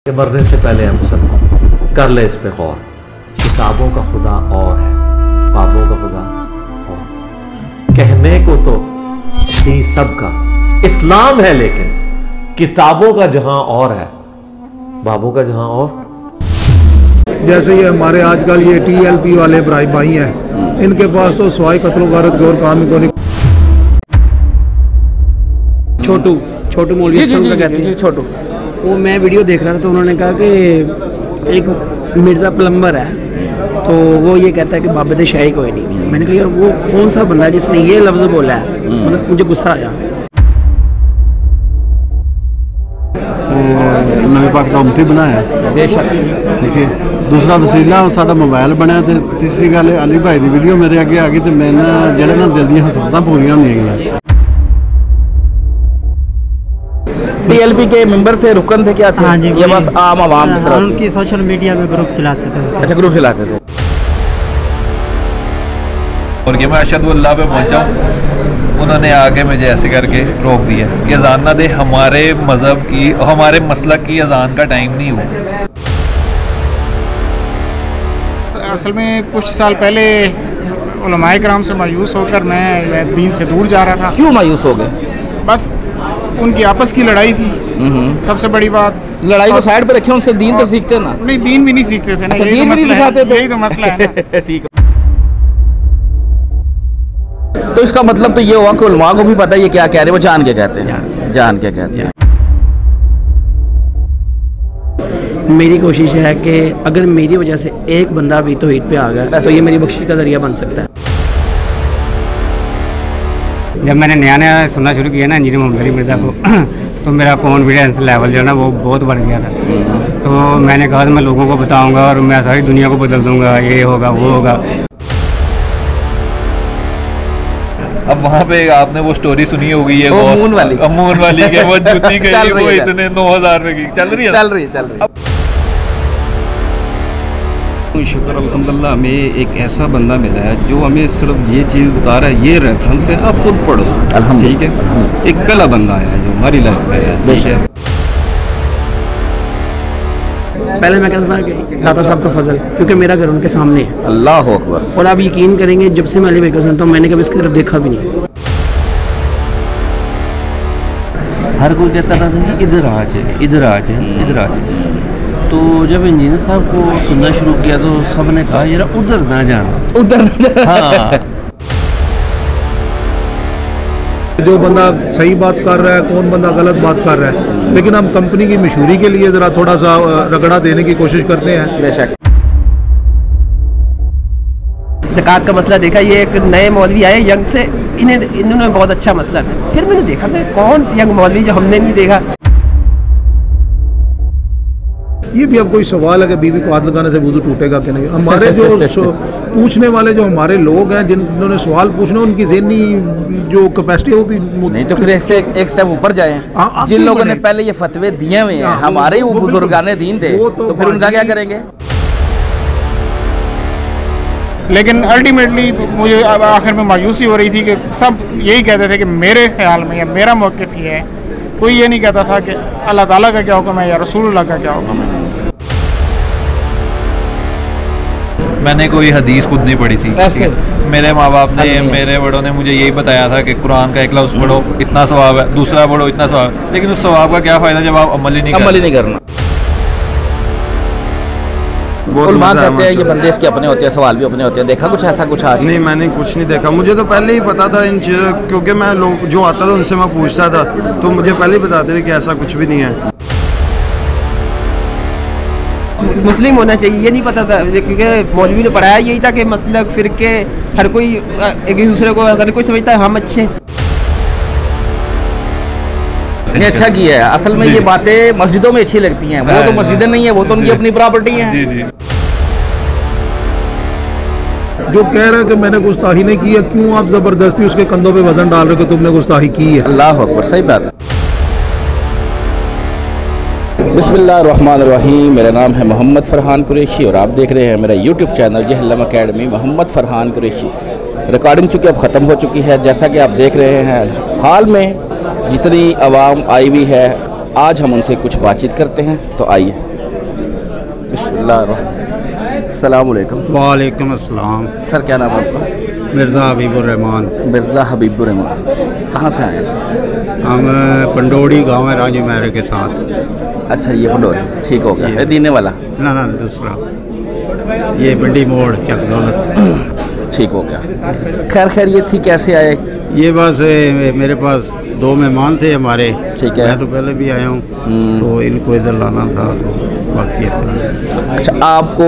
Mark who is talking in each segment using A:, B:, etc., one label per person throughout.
A: कि मरने से पहले हम सब कर ले इस पे गौर। किताबों का खुदा और है, बाबों का खुदा और। कहने को तो ही सबका इस्लाम है, लेकिन किताबों का जहां और है, बाबों का जहां और।
B: जैसे ये हमारे आजकल ये TLP वाले भाई हैं, इनके पास तो सवाई कत्ल गारत के और काम ही को नहीं।
C: छोटू मौलवी का कहते हैं छोटू। वो मैं वीडियो देख रहा था तो उन्होंने कहा कि एक मिर्ज़ा प्लम्बर है तो वो ये कहता है कि बाबे दे शाही कोई नहीं। मैंने कहा यार वो कौन सा बंदा है जिसने ये लफ्ज़ बोला है, मतलब मुझे गुस्सा आया।
D: नवी पाक का उम्मती बनाया
C: बेशक,
D: ठीक है। दूसरा वसीला साडा मोबाइल बनया ते तीसरी गल अली भाई की वीडियो मेरे अगे आ गई तो मैं जेडे ना दिल दी हसरतां पूरियां होंदियां।
E: TLP के मेंबर थे, रुकन थे, क्या थे?
F: हाँ जी,
E: ये बस आम आवाम की तरह
F: उनकी सोशल मीडिया में ग्रुप चलाते थे।
E: अच्छा, ग्रुप चलाते थे।
G: और कि मैं अशहदु अल्लाह पे पहुंचा हूँ, उन्होंने आके मुझे ऐसे करके रोक दिया कि अजान ना दे, हमारे मज़हब की, हमारे मसलक की अजान का टाइम नहीं हुआ।
H: असल में कुछ साल पहले उलमाए किराम से मायूस होकर मैं दीन से दूर जा रहा था।
E: क्यों मायूस हो गए?
H: बस उनकी आपस की लड़ाई थी सबसे बड़ी बात।
E: लड़ाई को साइड पे रखे, उनसे दीन तो सीखते ना।
H: नहीं, दीन भी नहीं सीखते थे ना।
E: अच्छा, दीन भी नहीं सिखाते थे,
H: यही तो मसला है ना।
E: ठीक है। तो इसका मतलब तो ये हुआ कि उलमा को भी पता है ये क्या कह रहे हैं, वो जान के कहते हैं, जान के कहते हैं।
C: मेरी कोशिश है कि अगर मेरी वजह से एक बंदा भी तौहीद पे आ गया तो ये मेरी बख्शिश का जरिया बन सकता है।
F: जब मैंने नया सुनना शुरू किया ना इंजीनियर मोहम्मद अली मिर्ज़ा को तो मेरा कॉन्फिडेंस लेवल जो है ना वो बहुत बढ़ गया था। तो मैंने कहा मैं लोगों को बताऊंगा और मैं सारी दुनिया को बदल दूंगा, ये होगा वो होगा।
G: अब वहाँ पे आपने वो स्टोरी सुनी होगी है,
E: अमून वाली
G: के वो जूती गई वो इतने 9,000 रुपए की चल रही है।
I: शुक्र अल्हम्दुलिल्लाह हमें एक ऐसा बंदा मिला है जो हमें सिर्फ ये चीज़ बता रहा है, ये रेफरेंस है, आप खुद पढ़ो, ठीक है। एक पहला बंदा है जो हमारी लाइफ में है।
C: पहले मैं कहता था कि दाता साहब का फजल, क्योंकि मेरा घर उनके सामने है।
E: अल्लाह अकबर।
C: और आप यकीन करेंगे जब से मैं अली भाई को सुनता हूँ मैंने कभी इसकी तरफ देखा भी नहीं।
J: हर कोई कहता था कि इधर आ जाए, इधर आ जाए, इधर आ जाए। तो जब इंजीनियर साहब को सुनना शुरू किया तो सब ने कहा यार उधर ना जाना,
E: उधर ना जाना।
J: हाँ।
B: जो बंदा सही बात कर रहा है, कौन बंदा गलत बात कर रहा है, लेकिन हम कंपनी की मशहूरी के लिए ज़रा थोड़ा सा रगड़ा देने की कोशिश करते हैं।
E: बेशक।
K: ज़कात का मसला देखा, ये एक नए मौलवी आए यंग से, इन्होंने बहुत अच्छा मसला है। फिर मैंने देखा मैं कौन यंग मौलवी जो हमने नहीं देखा।
B: ये भी अब कोई सवाल है कि बीवी को हाथ लगाने से वुज़ू टूटेगा कि नहीं। हमारे जो पूछने वाले जो हमारे लोग हैं जिन्होंने सवाल पूछना, उनकी ज़हनी जो कैपेसिटी है वो भी
E: नहीं। तो फिर ऐसे एक स्टेप ऊपर जाएं। जिन लोगों ने पहले ये फतवे दिए हुए हैं, हमारे ही वो बुजुर्गाने दीन थे, तो फिर उनका क्या करेंगे?
H: लेकिन अल्टीमेटली मुझे आखिर में मायूसी हो रही थी कि सब यही कहते थे कि मेरे ख्याल में या मेरा मौक़िफ़ ये है। कोई ये नहीं कहता था कि अल्लाह ताला का क्या हुक्म है या रसूलुल्लाह का क्या हुक्म है।
G: मैंने कोई हदीस खुद नहीं पढ़ी थी। मेरे माँ बाप ने, मेरे बड़ों ने मुझे यही बताया था कि कुरान का एक लफ्ज़ पढ़ो इतना सवाब है, दूसरा पढ़ो इतना सवाब है। लेकिन उस सवाब का क्या फ़ायदा जब आप अमल ही नहीं
E: करना। उलमा कहते हैं ये बंदे इसके अपने होते हैं, सवाल भी अपने होते हैं। देखा कुछ ऐसा कुछ आज?
D: नहीं, मैंने कुछ नहीं देखा। मुझे तो पहले ही पता था इन चीज़ों, क्योंकि मैं लोग जो आता था उनसे मैं पूछता था, तो मुझे पहले ही बताते थे कि ऐसा कुछ भी नहीं है।
K: मुस्लिम होना चाहिए ये नहीं पता था, क्योंकि मौलवी ने पढ़ाया यही था कि मसलक फ़िरके हर कोई एक दूसरे को, अगर कोई समझता है हम अच्छे।
E: ये अच्छा किया है। असल में ये बातें मस्जिदों में अच्छी लगती हैं, वो तो मस्जिदें नहीं है, वो तो उनकी अपनी प्रॉपर्टी है।
B: जो कह रहा है कि मैंने गुस्ताखी नहीं की है, क्यों आप ज़बरदस्ती उसके कंधों पे वजन डाल रहे हो कि तुमने गुस्ताखी की है?
E: अल्लाह अकबर, सही बात है। बिस्मिल्लाहिर्रहमानिर्रहीम। मेरा नाम है मोहम्मद फरहान कुरैशी और आप देख रहे हैं मेरा YouTube channel Jhelum academy Mohammad Farhan Qureshi. Recording चूँकि अब ख़त्म हो चुकी है, जैसा कि आप देख रहे हैं। हाल में जितनी आवाम आई हुई है, आज हम उनसे कुछ बातचीत करते हैं, तो आइए। अस्सलाम वालेकुम।
D: वालेकुम अस्सलाम।
E: सर क्या नाम है आपका?
D: मिर्ज़ा हबीबुर्रहमान।
E: मिर्ज़ा हबीबुर्रहमान, कहाँ से आए हैं?
D: हम पंडोड़ी गांव है राजी मैरे के साथ।
E: अच्छा ये पंडोरी, ठीक हो गया। ये दीने वाला?
D: ना ना दूसरा, ये पिंडी मोड़ चक दौलत।
E: ठीक हो गया। खैर ये थी, कैसे आए?
D: ये बस मेरे पास 2 मेहमान थे हमारे।
E: ठीक है।
D: मैं तो पहले भी आया हूँ, तो इनको इधर लाना था, तो बाकी
E: अच्छा, आपको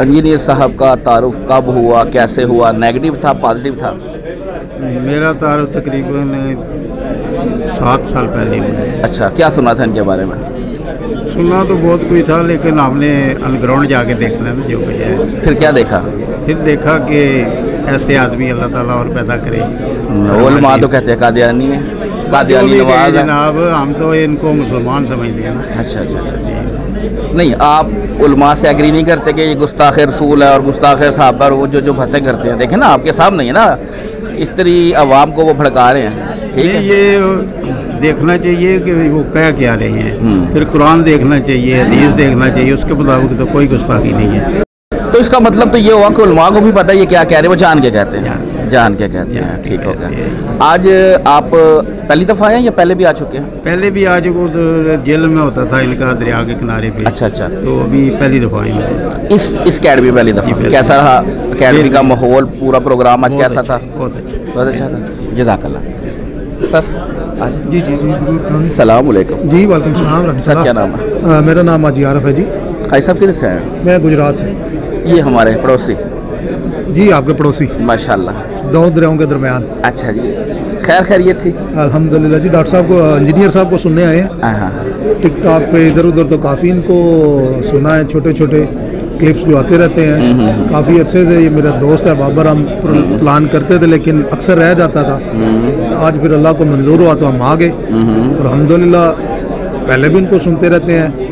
E: इंजीनियर साहब का तारुफ कब हुआ, कैसे हुआ? नेगेटिव था, पॉजिटिव था?
D: मेरा तारुफ तकरीबन 7 साल पहले हुआ।
E: अच्छा, क्या सुना था इनके बारे में?
D: सुनना तो बहुत कुछ था, लेकिन हमने अनग्राउंड जाके देखना ना जो वजह है।
E: फिर क्या देखा?
D: फिर देखा कि ऐसे आदमी अल्लाह ताला और पैदा करे।
E: उलमा तो कहते हैं कादियानी है, कादियानी नवाज है।
D: जनाब हम तो इनको मुसलमान समझते हैं ना।
E: अच्छा अच्छा अच्छा जी। नहीं, आप उलमा से एग्री नहीं करते कि ये गुस्ताख रसूल है और गुस्ताख साहब पर वो जो बातें करते हैं? देखें ना, आपके सामने है ना, इस तरह आवाम को वो भड़का रहे हैं। ठीक है,
D: ये देखना चाहिए कि वो कह क्या रहे हैं, फिर कुरान देखना चाहिए, हदीस देखना चाहिए, उसके मुताबिक तो कोई गुस्ताखी नहीं है।
E: तो इसका मतलब तो ये हुआ कि उलमा को भी पता है ये क्या कह रहे हैं, वो जान के कहते हैं, जान के कहते हैं। ठीक हो गया। आज आप पहली दफ़ा आए या पहले भी आ चुके हैं?
D: पहले भी आज वो जेल में होता था इनका, दरिया के किनारे पे।
E: अच्छा अच्छा।
D: तो अभी पहली दफ़ा आए।
E: इस अकेडमी पहली दफ़ा। कैसा रहा अकेडमी का माहौल, पूरा प्रोग्राम आज कैसा था?
D: बहुत अच्छा,
E: बहुत अच्छा था। जज़ाकल्लाह। सर
B: जी जी जी
E: सलाम अलैकुम।
B: जी वालेकुम सलाम।
E: सर क्या नाम है?
B: मेरा नाम हाजी आरफ है जी।
E: भाई साहब किधर से आए?
B: मैं गुजरात से।
E: ये हमारे पड़ोसी?
B: जी आपके पड़ोसी
E: माशाल्लाह,
B: 2 दरियाओं के दरमियान।
E: अच्छा जी। खैर ये थी
B: अल्हम्दुलिल्लाह जी। डॉक्टर साहब को, इंजीनियर साहब को सुनने आए हैं टिकटॉक पे, इधर उधर तो काफ़ी इनको सुना है, छोटे छोटे क्लिप्स जो आते रहते हैं। काफ़ी अरसे से ये मेरा दोस्त है बाबर, हम प्लान करते थे लेकिन अक्सर रह जाता था। आज फिर अल्लाह को मंजूर हुआ तो हम आ गए और अल्हम्दुलिल्लाह पहले भी इनको सुनते रहते हैं।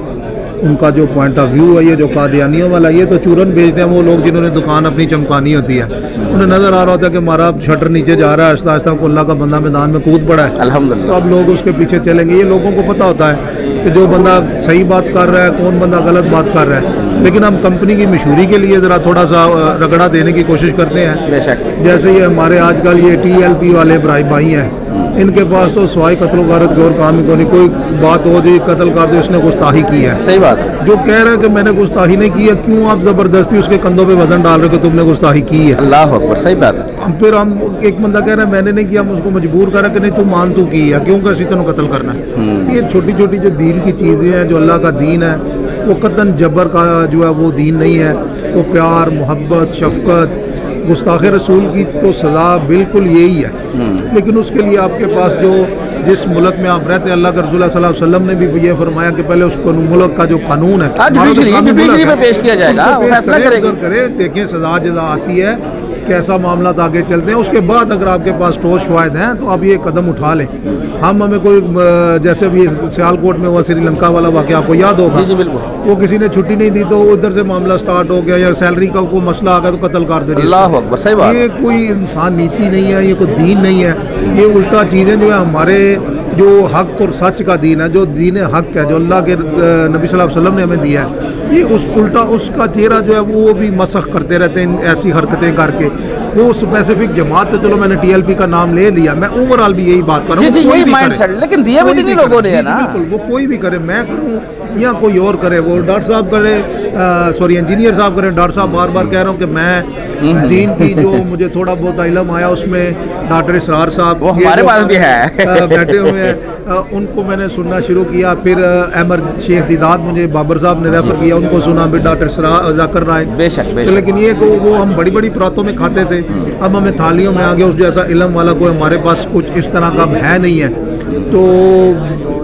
B: उनका जो पॉइंट ऑफ व्यू है, ये जो कादियानियों वाला, ये तो चूरन बेचते हैं वो लोग जिन्होंने दुकान अपनी चमकानी होती है। उन्हें नज़र आ रहा होता है कि हमारा शटर नीचे जा रहा है, आहिस्ता आहिस्ता को अल्लाह का बंदा मैदान में कूद पड़ा है,
E: अल्हम्दुलिल्लाह,
B: तो अब लोग उसके पीछे चलेंगे। ये लोगों को पता होता है कि जो बंदा सही बात कर रहा है, कौन बंदा गलत बात कर रहा है। लेकिन हम कंपनी की मशहूरी के लिए ज़रा थोड़ा सा रगड़ा देने की कोशिश करते हैं।
E: बेशक।
B: जैसे ये हमारे आजकल ये TLP वाले भाई हैं, इनके पास तो सवाई कत्ल गारत की और काम ही को नहीं। कोई बात हो जी कत्ल कर दो, इसने गुस्ताही की है।
E: सही बात।
B: जो कह रहा है कि मैंने गुस्ताही नहीं की है, क्यों आप जबरदस्ती उसके कंधों पे वजन डाल रहे हो कि तुमने गुस्ताही की है?
E: अल्लाह अकबर, सही बात है।
B: फिर हम एक बंदा कह रहा है मैंने नहीं किया, हम उसको मजबूर कर रहे कि नहीं तू मान तू की है, क्यों कैसी तेन कत्ल करना है? ये छोटी छोटी जो दीन की चीज़ें हैं, जो अल्लाह का दीन है, वो कतन जबर का जो है वो दीन नहीं है। वो प्यार, मोहब्बत, शफकत, गुस्ताख रसूल की तो सज़ा बिल्कुल यही है। लेकिन उसके लिए आपके पास जो जिस मुल्क में आप रहते हैं, अल्लाह के रसूल सल्लल्लाहु अलैहि वसल्लम ने भी ये फरमाया कि पहले उस मुल्क का जो कानून है
E: पेश किया जाएगा,
B: देखें सज़ा जज़ा आती है, कैसा मामला आगे चलते हैं, उसके बाद अगर आपके पास ठोस शवाहिद हैं तो आप ये कदम उठा लें। हमें कोई जैसे अभी सियालकोट में हुआ श्रीलंका वाला वाक़या आपको याद होगा।
E: जी बिल्कुल।
B: वो किसी ने छुट्टी नहीं दी तो उधर से मामला स्टार्ट हो गया, या सैलरी का कोई मसला आ गया तो कत्ल कर दे।
E: अल्लाह अकबर, सही बात।
B: ये कोई इंसान नीति नहीं है, ये कोई दीन नहीं है, ये उल्टा चीज़ें जो है हमारे जो हक और सच का दीन है, जो दीन हक है, जो अल्लाह के नबी सल्लल्लाहु अलैहि वसल्लम ने हमें दिया है, ये उस उल्टा उसका चेहरा जो है वो भी मसख करते रहते हैं ऐसी हरकतें करके। वो स्पेसिफिक जमात, तो चलो मैंने TLP का नाम ले लिया, मैं ओवरऑल भी यही बात कर रहा हूँ।
E: लेकिन दिया भी नहीं लोगों ने, है ना?
B: बिल्कुल, वो कोई भी करे, मैं करूँ या कोई और करे, वो डॉक्टर साहब करे, सॉरी इंजीनियर साहब करें, डॉक्टर साहब बार बार कह रहा हूँ कि मैं दीन की जो मुझे थोड़ा बहुत इल्म आया उसमें डॉक्टर इसरार साहब
E: हमारे पास भी है
B: बैठे हुए हैं, उनको मैंने सुनना शुरू किया। फिर अमर शेख दीदात मुझे बाबर साहब ने रेफ़र किया, उनको सुना। फिर डॉक्टर जाकिर राय।
E: बेशक
B: तो लेकिन ये को वो हम बड़ी बड़ी परातों में खाते थे, अब हमें थालियों में आ गया। उस जैसा इल्म वाला कोई हमारे पास कुछ इस तरह का है नहीं है। तो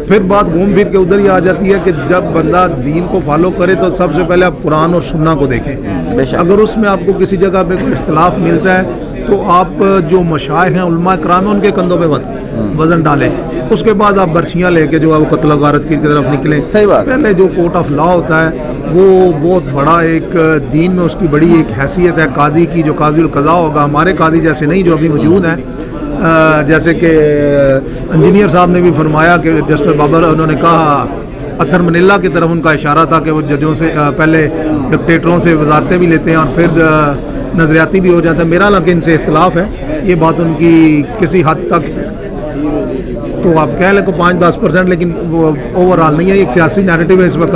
B: फिर बात घूम फिर के उधर ही आ जाती है कि जब बंदा दीन को फॉलो करे तो सबसे पहले आप कुरान और सुन्ना को देखें। अगर उसमें आपको किसी जगह पे कोई इख्तलाफ मिलता है तो आप जो मशाइख हैं, उलमा कराम हैं, उनके कंधों पे वजन डालें। उसके बाद आप बर्छियाँ लेके जो है वो कत्ल गारत की तरफ निकलें।
E: सही बात।
B: पहले जो कोर्ट ऑफ लॉ होता है वो बहुत बड़ा एक दीन में उसकी बड़ी एक हैसियत है काजी की, जो काजी उल कज़ा होगा। हमारे काजी जैसे नहीं जो अभी मौजूद हैं, जैसे कि इंजीनियर साहब ने भी फरमाया कि जस्टिस बाबर उन्होंने कहा अतर मनीला की तरफ उनका इशारा था कि वो जजों से पहले डिक्टेटरों से वजारतें भी लेते हैं और फिर नज़रियाती भी हो जाता है। मेरा हालांकि इनसे इख्तलाफ है, ये बात उनकी किसी हद तक तो आप कह लें को 5-10%, लेकिन वो ओवरऑल नहीं है। एक सियासी नैरेटिव है इस वक्त,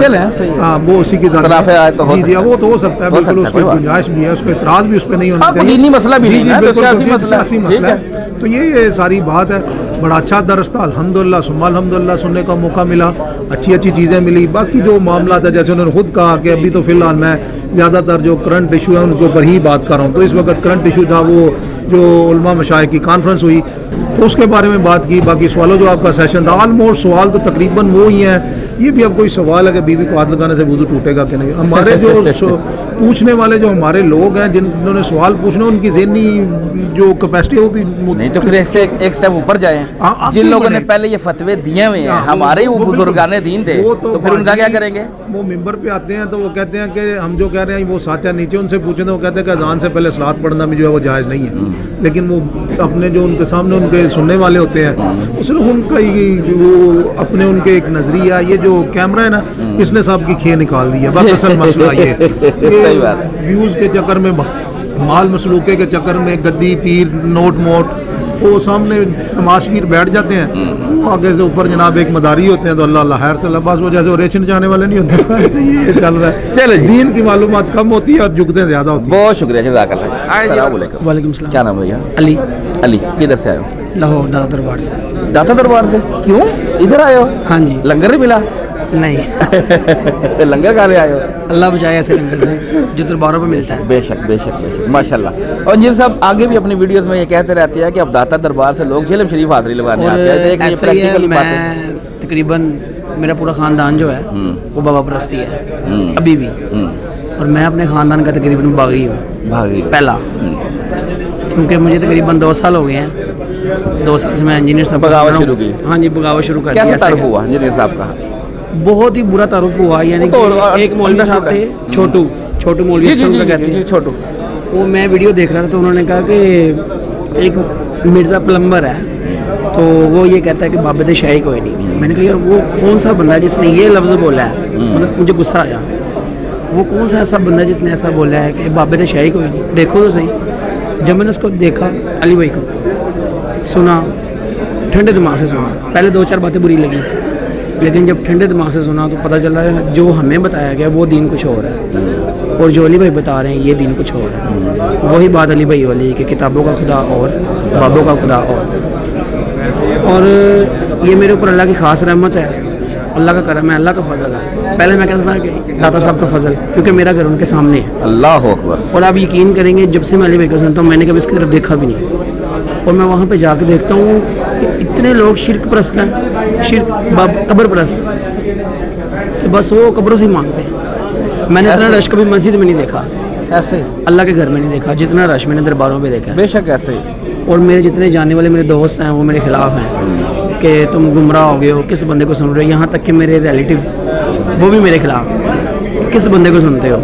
B: वो उसी की जी जी वो तो हो सकता है, बिल्कुल उसकी गुंजाइश भी है, उसको इतराज़ भी उस पर नहीं होना चाहिए,
E: दीनी मसला भी नहीं है,
B: सियासी मसला है। तो ये सारी बात है। बड़ा अच्छा दर्स था अल्हम्दुलिल्लाह सुम्मा अल्हम्दुलिल्लाह, सुनने का मौका मिला, अच्छी चीज़ें मिली। बाकी जो मामला था, जैसे उन्होंने खुद कहा कि अभी तो फ़िलहाल मैं ज़्यादातर जो करंट इशू है उनके ऊपर ही बात कर रहा हूँ। तो इस वक्त करंट इशू था वो जो उलमा मशाइख की कॉन्फ्रेंस हुई तो उसके बारे में बात की। बाकी सवालों जो आपका सेशन था, ऑलमोस्ट सवाल तो तकरीबन वो ही हैं। ये भी अब कोई सवाल है कि बीवी को हाथ लगाने से वुज़ू टूटेगा कि नहीं। हमारे जो पूछने वाले जो हमारे लोग हैं जिन्होंने सवाल पूछने, उनकी ज़हनी जो कैपेसिटी है वो भी
E: नहीं, तो फिर ऐसे एक स्टेप ऊपर जाएं। जिन लोगों ने पहले ये फतवे दिए हुए हैं, हमारे ही वो बुजुर्गाने दीन थे, तो फिर उनका क्या करेंगे?
B: वो मिंबर पे आते हैं तो वो कहते हैं कि हम जो कह रहे हैं वो सच है। नीचे उनसे पूछे तो वो कहते हैं कि अज़ान से पहले सलात पढ़ना भी जो है वो जायज़ नहीं है। लेकिन वो अपने जो उनके सामने उनके सुनने वाले होते हैं, सिर्फ उनका ही वो अपने उनके एक नज़रिया, ये जो कैमरा है ना, इसने साहब की खे निकाल दी है। बस असल मसला ये व्यूज़ के चक्कर में, माल मसलूके के चक्कर में गद्दी पीर नोट मोट वो सामने तमाशगीर बैठ जाते हैं। वो आगे से ऊपर जनाब एक मदारी होते हैं तो अल्लाह अल्लाह खैर से बस वो जैसे रेशन जाने वाले नहीं होते, ऐसे ये चल रहा है।
E: चलो
B: दीन की मालूमात कम होती है और जुगतें ज़्यादा होती है।
E: बहुत शुक्रिया, जज़ाकल्लाह।
C: वालेकुम सलाम।
E: क्या नाम भैया?
C: अली।
E: अली किधर से आए हो?
C: लाहौर दाता दरबार से।
E: दाता दरबार से क्यों इधर आए हो?
C: हाँ जी।
E: लंगर नहीं मिला?
C: नहीं।
E: लंगर खाने आए हो?
C: अल्लाह बचाए ऐसे लंगर से जो दरबारों पे मिलता है।
E: बेशक बेशक बेशक, माशाल्लाह। और इंजीनियर साहब आगे भी अपनी वीडियोस में ये कहते रहते हैं कि अब दाता दरबार से लोग झेलम शरीफ हाज़री लगाने आते हैं।
C: ऐसा ही है, मैं तकरीबन मेरा पूरा ख़ानदान जो है वो बाबा परस्ती है अभी भी, और मैं अपने ख़ानदान का तकरीबन बागी हूँ।
E: बागी
C: पहला, क्योंकि मुझे तकरीबन 2 साल हो गए हैं। 2 साल से मैं इंजीनियर साहब
E: बगावत शुरू की।
C: हाँ जी, बगावत शुरू कर।
E: कैसे तारुफ हुआ इंजीनियर साहब का?
C: बहुत ही बुरा तारुफ हुआ। यानी कि एक मौलवी साहब थे, छोटू मौलवी साहब कहते हैं, छोटू। वो मैं वीडियो देख रहा था तो उन्होंने कहा कि एक मिर्ज़ा प्लम्बर है तो वो ये कहता है कि बाबे शाही कोई नहीं। मैंने कहा यार वो कौन सा बंदा है जिसने ये लफ्ज़ बोला है? मतलब मुझे गुस्सा आया। वो कौन सा ऐसा बंदा है जिसने ऐसा बोला है कि बाबे शाही कोई नहीं? देखो तो सही। जब मैंने उसको देखा, अली भाई को सुना, ठंडे दिमाग से सुना। पहले 2-4 बातें बुरी लगी, लेकिन जब ठंडे दिमाग से सुना तो पता चला जो हमें बताया गया वो दीन कुछ और है, और जो अली भाई बता रहे हैं ये दीन कुछ और है। वही बात अली भाई वाली कि किताबों का खुदा और बाबों का खुदा और ये मेरे ऊपर अल्लाह की ख़ास रहमत है, अल्लाह का करम है, अल्लाह का फजल है। पहले मैं कहता था कि दाता साहब का फजल, क्योंकि मेरा घर उनके सामने है।
E: अल्लाह अकबर।
C: और आप यकीन करेंगे, जब से मैं अली भाई को सुनता हूँ मैंने कभी इसकी तरफ देखा भी नहीं, और मैं वहाँ पे जाके देखता हूँ कि इतने लोग शिरक परस्त हैं, शिरक कब्र परस्त, कि बस वो कब्रों से ही मांगते हैं। मैंने इतना रश कभी मस्जिद में नहीं देखा,
E: ऐसे
C: अल्लाह के घर में नहीं देखा जितना रश मैंने दरबारों पे देखा।
E: बेशक ऐसे।
C: और मेरे जितने जानने वाले मेरे दोस्त हैं वो मेरे खिलाफ हैं कि तुम गुमराह हो गए हो, किस बंदे को सुन रहे हो। यहाँ तक कि मेरे रिलेटिव वो भी मेरे खिलाफ, किस बंदे को सुनते हो।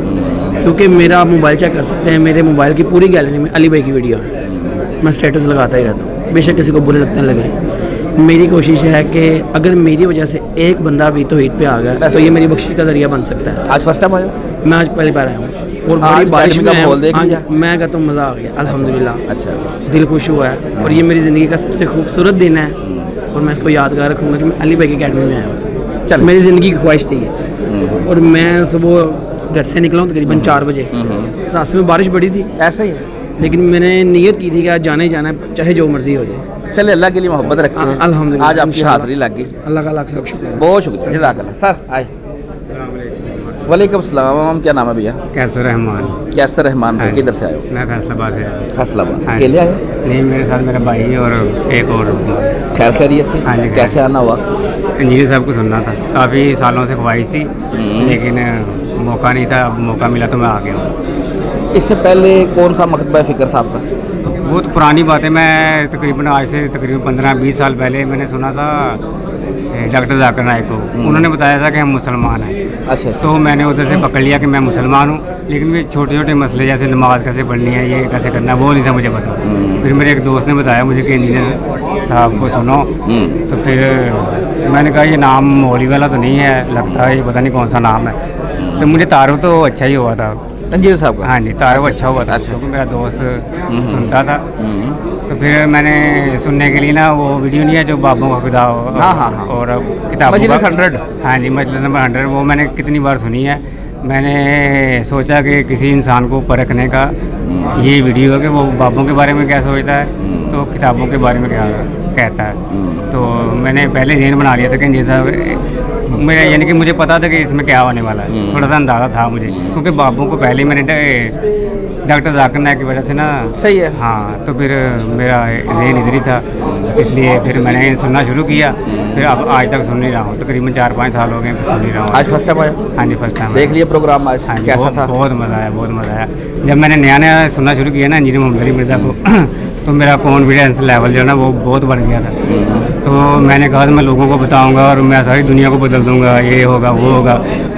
C: क्योंकि मेरा मोबाइल चेक कर सकते हैं, मेरे मोबाइल की पूरी गैलरी में अली भाई की वीडियो है। मैं स्टेटस लगाता ही रहता हूँ, बेशक किसी को बुरे लगने लगे। मेरी कोशिश है कि अगर मेरी वजह से एक बंदा भी तौहीद पे आ गया तो ये मेरी बख्शिश का जरिया बन सकता है।
E: आज फर्स्ट टाइम आया?
C: मैं आज पहली बार आया हूँ और बड़ी बारिश में मैं कहता हूँ मज़ा आ गया अल्हम्दुलिल्लाह।
E: अच्छा,
C: दिल खुश हुआ है और ये मेरी ज़िंदगी का सबसे खूबसूरत दिन है और मैं इसको यादगार रखूँगा कि मैं अली भाई की अकेडमी में आया हूँ। चल, मेरी ज़िंदगी की ख्वाहिश थी और मैं सुबह घर से निकला हूँ तकरीबन 4 बजे। रास्ते में बारिश बड़ी थी,
E: ऐसे ही,
C: लेकिन मैंने नियत की थी कि आज जाना ही जाना है, चाहे जो मर्जी हो जाए।
E: चले, अल्लाह के लिए मोहब्बत रखते हैं।
C: अल्हम्दुलिल्लाह,
E: आज आपकी हाज़िरी लग गई,
C: अल्लाह का लाख शुक्र।
E: बहुत शुक्रिया, जज़ाकल्लाह। सर आए। वालेकुम सलाम। क्या नाम है भैया?
F: कैसर रहमान।
E: कैसर रहमान भाई, किधर से आए हो?
F: मैं फैसलाबाद से आया।
E: फैसलाबाद से अकेले आए?
F: नहीं, मेरे साथ मेरा भाई और एक और।
E: खैर खैरियत थी?
F: हाँ जी।
E: कैसे आना हुआ?
F: इंजीनियर साहब को सुनना था, काफ़ी सालों से ख्वाहिश थी लेकिन मौका नहीं था, अब मौका मिला तो मैं आ गया हूँ।
E: इससे पहले कौन सा मकतबा फ़िक्र साहब का?
F: बहुत पुरानी बात है, मैं तकरीबन आज से तकरीबन 15-20 साल पहले मैंने सुना था डॉक्टर जाकिर नाइक को। उन्होंने बताया था कि हम मुसलमान हैं,
E: अच्छा।
F: तो मैंने उधर से पकड़ लिया कि मैं मुसलमान हूँ, लेकिन ये छोटे छोटे मसले जैसे नमाज कैसे पढ़नी है, ये कैसे करना है, वो नहीं था मुझे पता। फिर मेरे एक दोस्त ने बताया मुझे कि इंजीनियर साहब को सुनो। तो फिर मैंने कहा ये नाम मौलवी वाला तो नहीं है, लगता है ये पता नहीं कौन सा नाम है। तो मुझे तारुफ तो अच्छा ही हुआ था
E: तंजीर साहब का।
F: हाँ जी, तारुफ अच्छा हुआ था, क्योंकि मेरा दोस्त सुनता था। तो फिर मैंने सुनने के लिए ना वो वीडियो नहीं है जो बाबों का खुदा और किताबों
E: मजलिस 100।
F: हाँ जी, मजलिस नंबर 100, वो मैंने कितनी बार सुनी है। मैंने सोचा कि किसी इंसान को परखने का ये वीडियो है कि वो बाबों के बारे में क्या सोचता है, तो किताबों के बारे में क्या कहता है। तो मैंने पहले ज़हन बना लिया था कि जैसा मेरा, यानी कि मुझे पता था कि इसमें क्या होने वाला है, थोड़ा सा अंदाज़ा था मुझे, क्योंकि बाबों को पहले मैंने डॉक्टर जाकिर नायक की वजह से ना।
E: सही है।
F: हाँ, तो फिर मेरा ज़हन इधर ही था, इसलिए फिर मैंने सुनना शुरू किया। फिर अब आज तक सुन नहीं रहा हूँ, तकरीबन 4-5 साल हो गए फिर सुन नहीं रहा हूँ।
E: आज फर्स्ट टाइम आया?
F: हाँ जी, फर्स्ट टाइम।
E: देख लिया प्रोग्राम आज?
F: हाँ,
E: कैसा था?
F: बहुत मज़ा आया, बहुत मज़ा आया। जब मैंने नया सुनना शुरू किया ना इंजीनियर मोहम्मद अली मिर्ज़ा को तो मेरा कॉन्फिडेंस लेवल जो है ना वो बहुत बढ़ गया था। तो मैंने कहा मैं लोगों को बताऊंगा और मैं सारी दुनिया को बदल दूंगा, ये होगा वो होगा।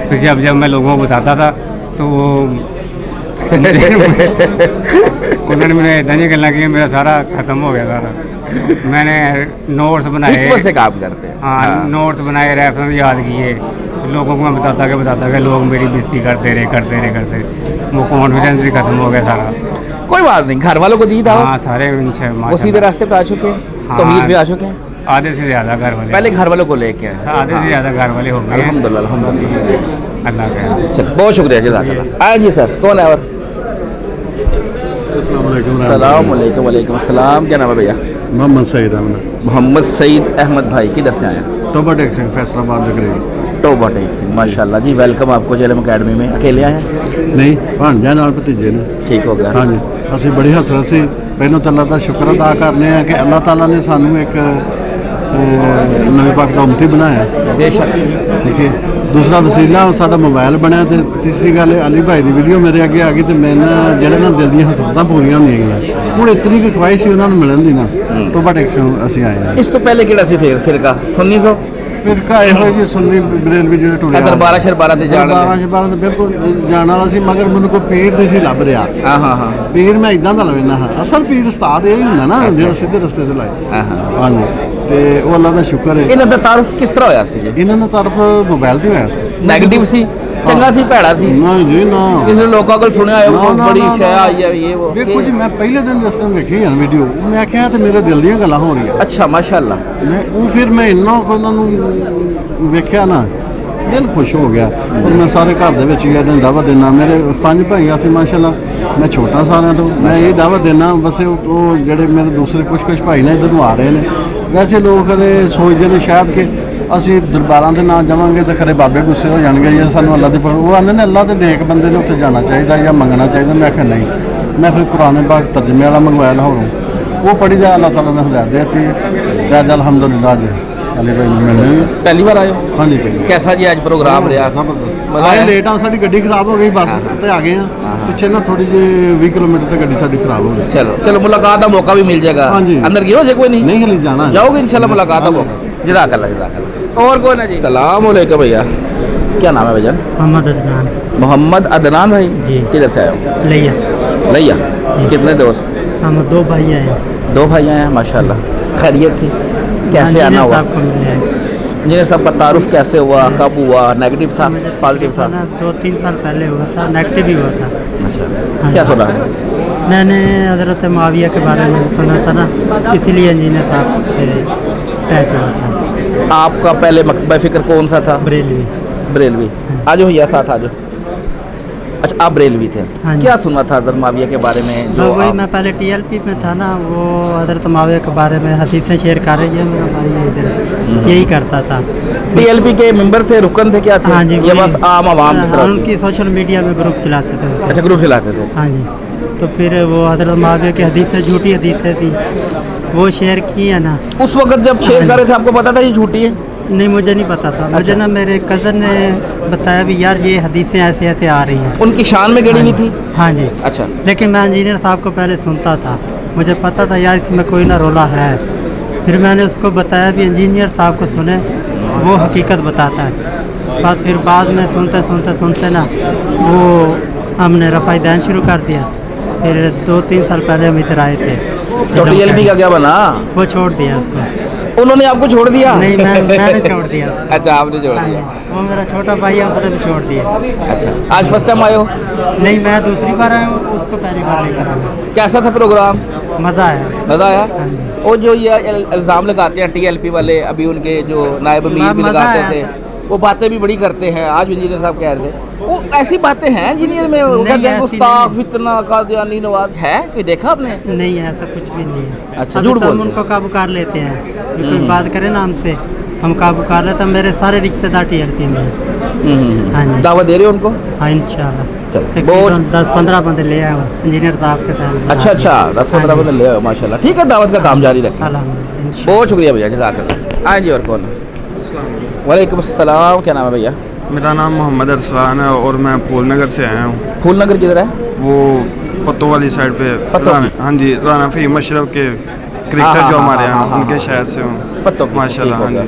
F: फिर जब मैं लोगों को बताता था तो वो उन्होंने मैंने इतना नहीं करना कि मेरा सारा ख़त्म हो गया सारा। मैंने नोट्स बनाए,
E: से काम करते हैं।
F: हाँ, नोट्स बनाए, रेफरेंस याद किए, लोगों को मैं बताता गया लोग मेरी बेइज्जती करते रहे। वो कॉन्फिडेंस ही ख़त्म हो गया सारा।
E: कोई बात नहीं, घर वालों को दी दावत?
F: हाँ, सारे उनसे
E: वो सीधे रास्ते पे आ चुके हैं, तौहीद पे आ चुके हैं।
F: आधे से ज़्यादा घर वाले,
E: पहले घर वालों को लेके आए,
F: आधे से ज़्यादा घर वाले हो गए।
E: अल्हम्दुलिल्लाह
F: अल्लाह का।
E: चलो, बहुत शुक्रिया, जज़ाकल्लाह। आए जी सर, कौन है? और सलाम वालेकुम अस्सलाम। क्या नाम है भैया?
D: मोहम्मद सईद अहमद।
E: मोहम्मद सईद अहमद भाई, किधर से आए हैं?
D: टोबा टेक सिंह, फैसलाबाद के करीब।
E: टोबा टेक सिंह, माशाल्लाह जी, वेलकम आपको जेलम अकेडमी में। अकेले आए हैं?
D: नहीं, भांजा नाल भतीजे ने।
E: ठीक हो गया।
D: हाँ जी, ਅਸੀਂ बड़ी हसरत से पहलों तो अल्लाह का शुक्र अदा करने हैं कि अल्लाह ताला ने सानू एक नवे पाक का उम्मती बनाया।
E: बेशक,
D: ठीक है। दूसरा वसीला साडा मोबाइल बनया, तो तीसरी गल अली भाई की वीडियो मेरे अगे आ गई, तो मैं जेडे ना दिल दी हसरतां पूरियां होंदियां। हुण इतनी की ख्वाहिश सी उन्होंने मिलन दी ना, टोबा टेक से असीं आए हैं।
E: इस तो पहले किहड़ा सी फिरका? 1900
D: फिरका ਇਹੋ जी सुन्नी बरेलवी ਜਿਹੜੇ ਟੁਰਿਆ
E: दरबारा शरबारा ਤੇ ਜਾਣ ਵਾਲਾ।
D: 12 ਤੇ ਬਿਲਕੁਲ ਜਾਣ ਵਾਲਾ ਸੀ, ਮਗਰ ਮੈਨੂੰ ਕੋਈ ਪੀਰ ਨਹੀਂ ਸੀ ਲੱਭ ਰਿਹਾ।
E: ਹਾਂ
D: ਪੀਰ ਮੈਂ ਇਦਾਂ ਦਾ ਲਵੇਨਾ ਹਾਂ, ਅਸਲ ਪੀਰ ਉਸਤਾਦ ਇਹ ਹੁੰਦਾ ਨਾ ਜਿਹੜਾ ਸਿੱਧੇ ਰਸਤੇ ਤੇ ਲਾਏ। ਹਾਂਜੀ, ਤੇ ਉਹ ਅੱਲਾ ਦਾ ਸ਼ੁਕਰ ਹੈ।
E: ਇਹਨਾਂ ਦਾ ਤਾਰਫ ਕਿਸ ਤਰ੍ਹਾਂ ਹੋਇਆ ਸੀ?
D: ਇਹਨਾਂ ਦਾ ਤਾਰਫ ਮੋਬਾਈਲ ਤੇ ਹੋਇਆ ਸੀ।
E: ਨੈਗੇਟਿਵ ਸੀ, ਚੰਗਾ ਸੀ, ਭੈੜਾ ਸੀ?
D: ਨਹੀਂ ਜੀ ਨਾ,
E: ਕਿਸੇ ਲੋਕਾਂ ਕੋਲ ਸੁਣਿਆ ਹੋਇਆ ਬੜੀ ਸ਼ੈ ਆਈ ਹੈ ਇਹ ਉਹ।
D: ਵੇਖੋ ਜੀ, ਮੈਂ ਪਹਿਲੇ ਦਿਨ ਜਿਸ ਦਿਨ ਵੇਖੀ ਹੈ ਵੀਡੀਓ, ਮੈਂ ਕਿਹਾ ਤੇ ਮੇਰੇ ਦਿਲ ਦੀਆਂ ਗੱਲਾਂ ਹੋ ਰਹੀਆਂ।
E: ਅੱਛਾ, ਮਾਸ਼ਾਅੱਲਾ।
D: ਮੈਂ ਉਹ ਫਿਰ ਮੈਂ ਇੰਨਾ ਕੋ ਉਹਨਾਂ ਨੂੰ ਵੇਖਿਆ ਨਾ, ਦਿਲ ਖੁਸ਼ ਹੋ ਗਿਆ। ਔਰ ਮੈਂ ਸਾਰੇ ਘਰ ਦੇ ਵਿੱਚ ਇਹਨਾਂ ਦਾਵਤ ਦੇਣਾ। ਮੇਰੇ 5 ਭਾਈ ਅਸੀਂ ਮਾਸ਼ਾਅੱਲਾ, ਮੈਂ ਛੋਟਾ ਸਾਰਿਆਂ ਤੋਂ। ਮੈਂ ਇਹ ਦਾਵਤ ਦੇਣਾ, ਬਸ ਉਹ ਜਿਹੜੇ ਮੇਰੇ ਦੂਸਰੇ ਕੁਝ ਭਾਈ ਨੇ ਇੱਧਰ ਨੂੰ ਆ ਰਹੇ ਨੇ। ਵੈਸੇ ਲੋਕ ਸੋਚਦੇ ਨੇ ਸ਼ਾਇਦ ਕਿ ਅਸੀਂ ਦਰਬਾਰਾਂ ਦੇ ਨਾਂ ਜਾਵਾਂਗੇ ਤਾਂ ਖਰੇ ਬਾਬੇ ਗੁੱਸੇ ਹੋ ਜਾਣਗੇ ਜਾਂ ਸਾਨੂੰ ਅੱਲਾ ਦੇ ਉਹ ਆਉਂਦੇ ਨੇ ਅੱਲਾ ਦੇ ਨੇਕ ਬੰਦੇ ਨੇ ਉੱਥੇ ਜਾਣਾ ਚਾਹੀਦਾ ਜਾਂ ਮੰਗਣਾ ਚਾਹੀਦਾ। ਮੈਂ ਕਿਹਾ ਨਹੀਂ, ਮੈਂ ਫਿਰ ਕੁਰਾਨ ਪਾਕ ਤਰਜਮੇ ਵਾਲਾ ਮੰਗਵਾਇਆ ਲਾਹੌਰੋਂ, ਉਹ ਪੜ੍ਹੀ ਜਾ, ਅੱਲਾਹ ਤਾਲਾ ਨੇ ਹਦਾਇਤ ਦੇ ਦਿੱਤੀ। ਤੇ ਅੱਜ ਅਲਹਮਦੁਲਿल्लाह जी अली भाई मिलने
E: पहली बार आए हो?
D: हाँ जी,
E: कैसा जी आज प्रोग्राम रहा?
D: जबरदस्त। आए लेट आ, साडी गड्डी खराब हो गई, बस ते आ गए हैं पिछे ना, थोड़ी जी 20 किलोमीटर तक गड्डी साडी खराब हो गई।
E: चलो मुलाकात का मौका भी मिल जाएगा।
D: हाँ जी,
E: अंदर गए हो जे? कोई नहीं
D: हली जाना,
E: जाओगे इंशाल्लाह, मुलाकात का मौका। जज़ाकल्लाह। और कौन है जी? सलाम अलैकुम भैया, क्या नाम है भैया?
L: मोहम्मद अदनान।
E: मोहम्मद अदनान भाई जी, किधर से आए हो? लैया। कितने दोस्त?
L: हम 2 भाई हैं।
E: 2 भाई हैं, माशाल्लाह। खैरियत थी? कैसे आना हुआ? इंजीनियर साहब का तारुफ कैसे हुआ, कब हुआ? नेगेटिव था, पॉजिटिव था?
L: 2-3 साल पहले हुआ था, नेगेटिव ही हुआ था।
E: अच्छा, क्या सुना?
L: मैंने हज़रत मुआविया के बारे में सुना था ना, इसीलिए इंजीनियर साहब से अटैच हुआ था।
E: आपका पहले मकतबा फ़िक्र कौन सा था? बरेलवी। आ जाओ भैया, साथ आ जाओ। अच्छा, आप बरेलवी थे? क्या सुना था हज़रत मुआविया के बारे में? जो
L: वही मैं पहले TLP में था ना, वो हज़रत मुआविया के बारे में हदीसें शेयर कर रही है मेरा भाई, इधर यही करता था।
E: TLP के मेंबर थे, रुकन थे, क्या थे?
L: हाँ जी,
E: ये बस आम आवाम की तरह?
L: उनकी सोशल मीडिया में ग्रुप चलाते थे।
E: अच्छा, ग्रुप चलाते थे।
L: हाँ जी, तो फिर वो हज़रत मुआविया की हदीसें, झूठी हदीसें थी, वो शेयर की है ना।
E: उस वक्त जब शेयर कर रहे थे आपको पता था ये झूठी है?
L: नहीं, मुझे नहीं पता था। मुझे ना मेरे कज़न ने बताया भी यार ये हदीसें ऐसे ऐसे आ रही हैं।
E: उनकी शान में गड़ी हुई थी?
L: हाँ जी।
E: अच्छा।
L: लेकिन मैं इंजीनियर साहब को पहले सुनता था, मुझे पता था यार इसमें कोई ना रोला है। फिर मैंने उसको बताया भी इंजीनियर साहब को सुने, वो हकीकत बताता है। बस फिर बाद में सुनते ना वो हमने रफ़ाई दैन शुरू कर दिया। फिर 2-3 साल पहले हम इधर आए थे।
E: तो TLP का क्या बना?
L: वो छोड़ दिया उसको।
E: उन्होंने आपको छोड़ दिया?
L: नहीं, मैंने छोड़ दिया।
E: अच्छा, आपने छोड़ दिया।
L: वो मेरा छोटा भाई है, उसने भी छोड़ दिया।
E: अच्छा, आज फर्स्ट टाइम आए हो?
L: नहीं, मैं दूसरी बार आया हूँ, उसको पहली बार लेकर आया।
E: कैसा था प्रोग्राम?
L: मज़ा आया।
E: मज़ा आया? वो जो ये इल्ज़ाम लगाते हैं TLP वाले, अभी उनके जो नायब अमीर भी लगाते थे, वो बातें भी बड़ी करते हैं। आज भी इंजीनियर साहब कह रहे थे वो ऐसी बातें हैं इंजीनियर में, वो कहते हैं गुस्ताख, फितना, कादियानी, नवाज है कि देखा आपने?
L: नहीं, ऐसा कुछ भी नहीं है।
E: अच्छा, झूठ बोलते हैं।
L: हम उनको काबू कर लेते हैं, कोई बात करे ना हमसे, हम काबू कर लेते हैं। मेरे सारे रिश्तेदार TLP में हैं। हाँ जी।
E: दावत दे रहे हो उनको?
L: हाँ, इंशाल्लाह।
E: चलो,
L: 10-15 बंदे ले आया हूँ इंजीनियर साहब के साथ।
E: अच्छा, 10-15 बंदे ले आए, माशाल्लाह। ठीक है, दावत का काम जारी रखें। बहुत शुक्रिया भैया, जज़ाकल्लाह। हाँ जी, और कौन है? वालेकुम अस्सलाम। क्या नाम है भैया?
M: मेरा नाम मोहम्मद अरसलान है और मैं फूलनगर से आया हूँ।
E: फूलनगर किधर है?
M: वो पत्तों वाली साइड पे। हाँ जी, राना फ़हीम अशरफ के क्रिकेटर जो हमारे यहाँ, उनके शहर से हूँ माशाल्लाह। हाँ जी।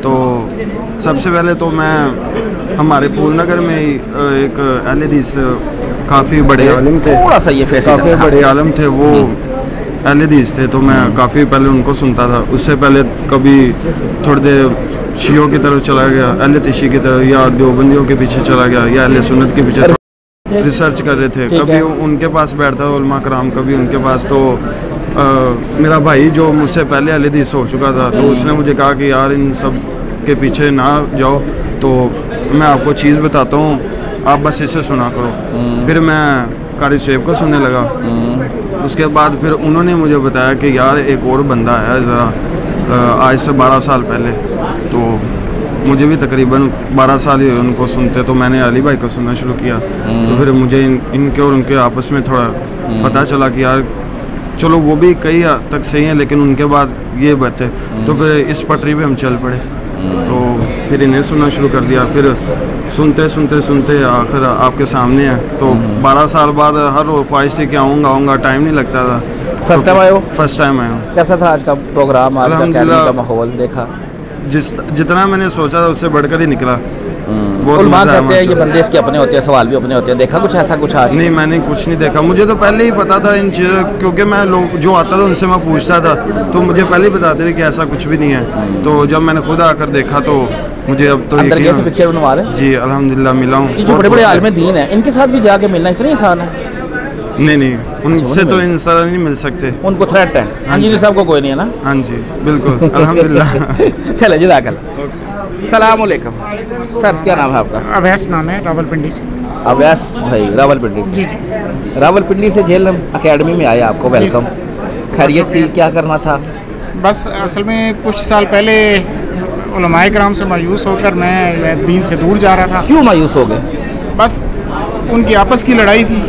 M: तो सबसे पहले तो मैं हमारे फूलनगर में ही एक अहले हदीस काफ़ी बड़े आलिम थे, काफ़ी बड़े आलिम थे। वो अहले हदीस थे, तो मैं काफ़ी पहले उनको सुनता था। उससे पहले कभी थोड़ी देर शियों की तरफ चला गया, अहले तिशी की तरफ, या देवबंदियों के पीछे चला गया, या अहले सुन्नत के पीछे रिसर्च कर रहे थे। कभी उनके पास बैठता उलमा कराम, कभी उनके पास। तो मेरा भाई जो मुझसे पहले अहले हदीस हो चुका था, तो उसने मुझे कहा कि यार इन सब के पीछे ना जाओ, तो मैं आपको चीज़ बताता हूँ, आप बस इसे सुना करो। फिर मैं कारी शेब को सुनने लगा। उसके बाद फिर उन्होंने मुझे बताया कि यार एक और बंदा है, ज़रा आज से 12 साल पहले, तो मुझे भी तकरीबन 12 साल ही उनको सुनते, तो मैंने अली भाई को सुनना शुरू किया। तो फिर मुझे इनके और उनके आपस में थोड़ा पता चला कि यार चलो वो भी कई हद तक सही हैं, लेकिन उनके बाद ये बातें। तो फिर इस पटरी पे हम चल पड़े, तो फिर इन्हें सुनना शुरू कर दिया। फिर सुनते आखिर आपके सामने है। तो 12 साल बाद हर रोज़ ख्वाहिश थी कि आऊँगा, टाइम नहीं लगता था।
E: फर्स्ट टाइम आए हो?
M: फर्स्ट टाइम आया हूँ।
E: कैसा था आज का प्रोग्राम, आज का माहौल देखा?
M: जितना मैंने सोचा था उससे बढ़कर ही निकला।
E: उलमा कहते हैं ये बंदे इसके अपने होते हैं, सवाल भी अपने होते हैं। देखा कुछ ऐसा कुछ आज?
M: नहीं, मैंने कुछ नहीं देखा। मुझे तो पहले ही पता था इन चीज़ों, क्योंकि मैं लोग जो आता था उनसे मैं पूछता था, तो मुझे पहले ही बताते थे कि ऐसा कुछ भी नहीं है। तो जब मैंने खुद आकर देखा तो मुझे अब तो
E: अंदर गए थे पिक्चर बनवा रहे?
M: जी अल्हम्दुलिल्लाह मिला हूँ।
E: ये जो बड़े बड़े आलिम दीन है, इनके साथ भी जाके मिलना इतना आसान है?
M: नहीं, उनसे तो इंसान नहीं मिल सकते,
E: उनको थ्रेट है। इंजीनियर साहब को कोई नहीं है ना?
M: हाँ जी बिल्कुल अल्हम्दुलिल्लाह।
E: चले जज़ाकल्लाह। सलाम अलैकुम सर, क्या नाम है आपका?
H: अवैस नाम है, रावलपिंडी से।
E: अवैस भाई, रावलपिंडी से? जी। रावलपिंडी से झेलम अकेडमी में आए, आपको वेलकम। खैरियत थी? क्या करना था?
H: बस असल में कुछ साल पहले उलमाए कराम से मायूस होकर मैं दीन से दूर जा रहा था।
E: क्यों मायूस हो गए?
H: बस उनकी आपस की लड़ाई थी,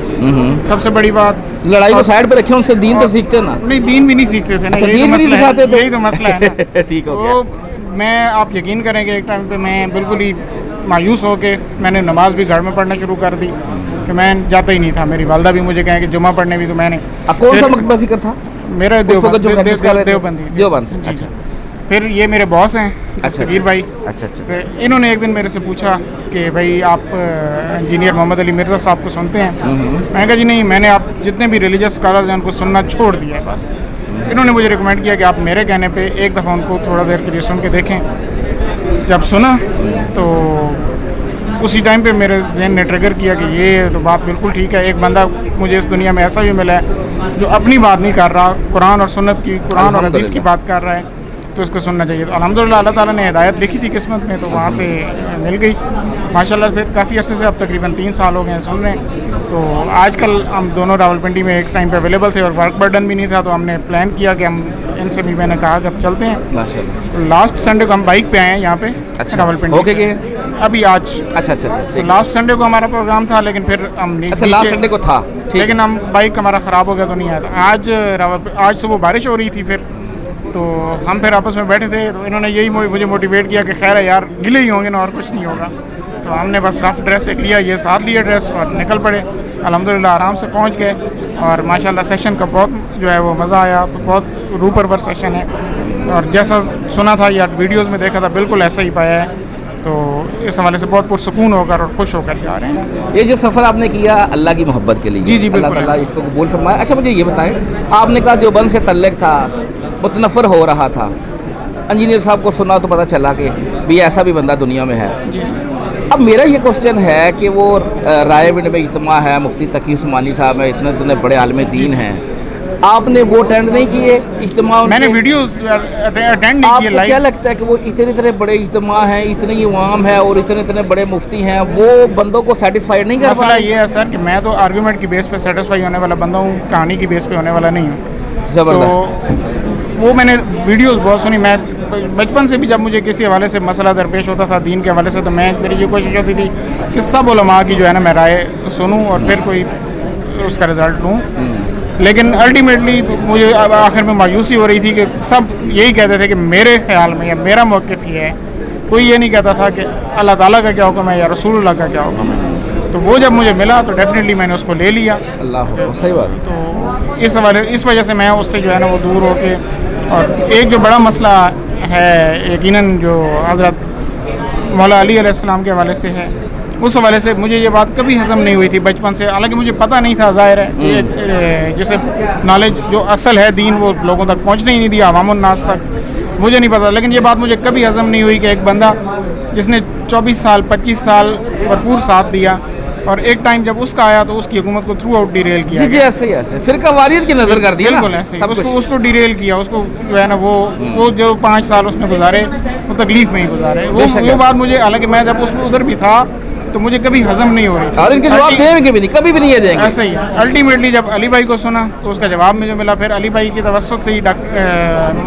H: सबसे बड़ी बात।
E: लड़ाई को साइड पे रखे, उनसे दीन तो सीखते ना?
H: नहीं, दीन भी नहीं सीखते थे ना।
E: अच्छा, दीन भी नहीं सिखाते थे?
H: यही तो मसला है ना।
E: ठीक हो गया।
H: मैं, आप यकीन करेंगे, एक टाइम पे मैं बिल्कुल ही मायूस हो के मैंने नमाज भी घर में पढ़ना शुरू कर दी, कि मैं जाता ही नहीं था। मेरी वालदा भी मुझे कहें कि जुमा पढ़ने भी, तो मैंने।
E: कौन सा मकतबा फिक्र था?
H: मेरा देवबंदी।
E: अच्छा।
H: फिर ये मेरे बॉस हैं दस्तगीर भाई।
E: अच्छा।
H: इन्होंने एक दिन मेरे से पूछा कि भाई आप इंजीनियर मोहम्मद अली मिर्ज़ा साहब को सुनते हैं? मैंने कहा जी नहीं, मैंने आप जितने भी रिलीजियस स्कॉलर्स हैं उनको सुनना छोड़ दिया है बस। इन्होंने मुझे रिकमेंड किया कि आप मेरे कहने पे एक दफ़ा उनको थोड़ा देर के लिए सुन के देखें। जब सुना तो उसी टाइम पे मेरे जहन ने ट्रिगर किया कि ये तो बात बिल्कुल ठीक है। एक बंदा मुझे इस दुनिया में ऐसा भी मिला है जो अपनी बात नहीं कर रहा, कुरान और सुन्नत की, कुरान और हदीस की बात कर रहा है, तो इसको सुनना चाहिए। तो अल्हम्दुलिल्लाह अल्लाह ताला ने हिदायत लिखी थी किस्मत में, तो वहाँ से मिल गई माशाल्लाह। फिर काफ़ी अर्से से, अब तकरीबन 3 साल हो गए हैं सुन रहे हैं। तो आजकल हम दोनों रावलपिंडी में एक टाइम पे अवेलेबल थे और वर्क बर्डन भी नहीं था, तो हमने प्लान किया कि हम इनसे भी, मैंने कहा कि अब चलते हैं। तो लास्ट संडे को हम बाइक पे आए हैं यहाँ पे रावलपिंडी से, अभी आज। अच्छा। तो लास्ट संडे को हमारा प्रोग्राम था, लेकिन फिर हम
E: लास्ट संडे को था,
H: लेकिन हम बाइक हमारा ख़राब हो गया तो नहीं आया था। आज सुबह बारिश हो रही थी, फिर तो हम फिर आपस में बैठे थे, तो इन्होंने यही मुझे मोटिवेट किया कि खैर है यार, गिले ही होंगे ना और कुछ नहीं होगा। तो हमने बस रफ ड्रेस एक लिया, ये साथ लिया ड्रेस, और निकल पड़े। अल्हम्दुलिल्लाह आराम से पहुंच गए, और माशाल्लाह सेशन का बहुत जो है वो मज़ा आया। बहुत रूपरवर सेशन है, और जैसा सुना था या वीडियोस में देखा था बिल्कुल ऐसा ही पाया है। तो इस हवाले से बहुत पुरसकून होकर और खुश होकर जा रहे हैं।
E: ये जो सफ़र आपने किया अल्लाह की मोहब्बत के लिए,
H: जी जी
E: अल्लाह ताला इसको कबूल फरमाए। अच्छा मुझे ये बताएं, आपने कहा देवबंद से तल्लक था, मुतनफ़र हो रहा था, इंजीनियर साहब को सुना तो पता चला कि भी ऐसा भी बंदा दुनिया में है। अब मेरा ये क्वेश्चन है कि वो रायविंड में इज्तिमा है, मुफ्ती तकी उस्मानी साहब है, इतने इतने बड़े आलिम दीन हैं, आपने वो अटेंड नहीं किए इज्तिमा?
H: मैंने वीडियोस अटेंड नहीं किए।
E: आपको क्या लगता है कि वो इतने इतने बड़े इज्तिमा हैं, इतनी इमाम है और इतने इतने बड़े मुफ्ती हैं, वो बंदों को सेटिस्फाइड नहीं कर पा
H: मसला ये है सर कि मैं तो आर्गूमेंट की बेस पे सेटिस्फाई होने वाला बंदा हूँ, कहानी की बेस पे होने वाला नहीं हूँ।
E: ज़बरदस्त।
H: वो मैंने वीडियोस बहुत सुनी। मैं बचपन से भी जब मुझे किसी हवाले से मसला दरपेश होता था दीन के हवाले से, तो मेरी ये कोशिश होती थी कि सब उलमा की जो है ना मैं राय सुनूं और फिर कोई उसका रिज़ल्ट लूँ। लेकिन अल्टीमेटली मुझे आखिर में मायूसी हो रही थी कि सब यही कहते थे कि मेरे ख्याल में या मेरा मौक़िफ़ ये है, कोई ये नहीं कहता था कि अल्लाह ताला का क्या हुक्म है या रसूलुल्लाह का क्या हुक्म है। तो वो जब मुझे मिला तो डेफिनेटली मैंने उसको ले लिया।
E: अल्लाह, सही बात।
H: तो इस वजह से मैं उससे जो है ना वो दूर हो के, और एक जो बड़ा मसला है यकीनन जो हज़रत मौला अली अलैहिस्सलाम के हवाले से है, उस हवाले से मुझे ये बात कभी हज़म नहीं हुई थी बचपन से। हालांकि मुझे पता नहीं था, ज़ाहिर है जैसे नॉलेज जो असल है दीन वो लोगों तक पहुँचने ही नहीं दिया, अवामुन्नास तक मुझे नहीं पता। लेकिन ये बात मुझे कभी हज़म नहीं हुई कि एक बंदा जिसने 24 साल 25 साल भरपूर साथ दिया और एक टाइम जब उसका आया तो उसकी हुकूमत को थ्रू आउट डिरेल किया।
E: जी ऐसे ही ऐसे फिरका वारियत की नज़र कर दिया,
H: बिल्कुल ऐसे उसको डिरेल किया। उसको जो है ना वो जो 5 साल उसने गुजारे वो तकलीफ में ही गुजारे। वो बात मुझे, हालांकि मैं जब उसमें उधर भी था तो मुझे कभी हजम नहीं हो रही थी।
E: और इनके जवाब देंगे भी नहीं, कभी भी नहीं ये देंगे।
H: ऐसे ही अल्टीमेटली जब अली भाई को सुना तो उसका जवाब मुझे मिला। फिर अली भाई की तवस्सुत से ही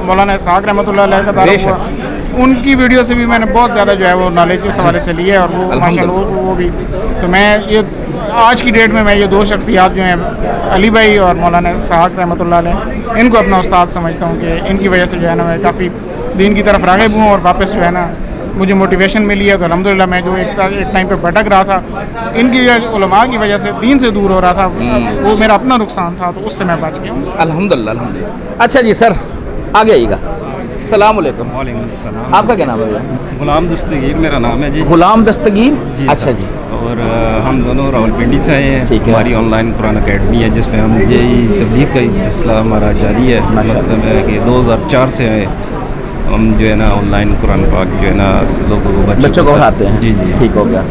H: मौलाना इसहाक़ रहमतुल्लाह अलैह का तारुफ हुआ। उनकी वीडियो से भी मैंने बहुत ज़्यादा जो है वो नॉलेज इस हवाले से ली है। और वो माशाअल्लाह वो भी, तो मैं ये आज की डेट में मैं ये दो शख्सियात जो हैं अली भाई और मौलाना इसहाक़ रहमतुल्लाह अलैह, इनको अपना उस्ताद समझता हूँ कि इनकी वजह से जो है ना मैं काफ़ी दीन की तरफ राग़िब हूँ और वापस जो है ना मुझे मोटिवेशन मिली है। तो अल्हम्दुलिल्लाह मैं जो एक टाइम पे भटक रहा था, इनकी उलमा की वजह से दीन से दूर हो रहा था, वो मेरा अपना नुकसान था, तो उससे मैं बच गया हूँ
E: अल्हम्दुलिल्लाह अल्हम्दुलिल्लाह। अच्छा जी सर आगे आइएगा। अस्सलाम वालेकुम।
I: वालेकुम सलाम।
E: आपका क्या नाम है भैया?
I: गुलाम दस्तगीर मेरा नाम है जी।
E: गुलाम दस्तगीर
I: जी।
E: अच्छा जी।
I: और हम दोनों रावलपिंडी से आए हैं। हमारी ऑनलाइन कुरान अकेडमी है जिसमें हम यही तबलीग का सिलसिला हमारा जारी है। मतलब है कि 2004 से हम जो है ना ऑनलाइन कुरान पाक जो है ना लोगों को
E: बच्चों को पढ़ाते हैं।
I: जी जी
E: ठीक हो गया।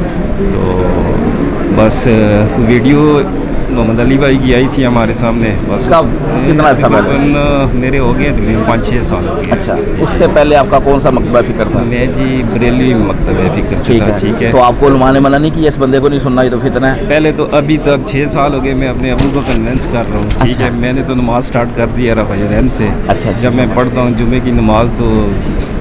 I: तो बस वीडियो मोहम्मद अली भाई की आई थी हमारे सामने। बस
E: कितना अर्सा पहले?
I: मेरे हो गए तकरीबन 5-6 साल।
E: अच्छा, उससे पहले आपका कौन सा मकतबा फ़िक्र था?
I: मैं जी बरेलवी मकतबा फ़िक्र से था। ठीक है।
E: तो आपको उलमा ने मना नहीं किया इस बंदे को नहीं सुनना, ये तो फितना है?
I: पहले तो अभी तक 6 साल हो गए मैं अपने अबू को कन्विंस कर रहा हूँ। ठीक है। मैंने तो नमाज़ स्टार्ट कर दिया रफ़ा से।
E: अच्छा।
I: जब मैं पढ़ता हूँ जुमे की नमाज़ तो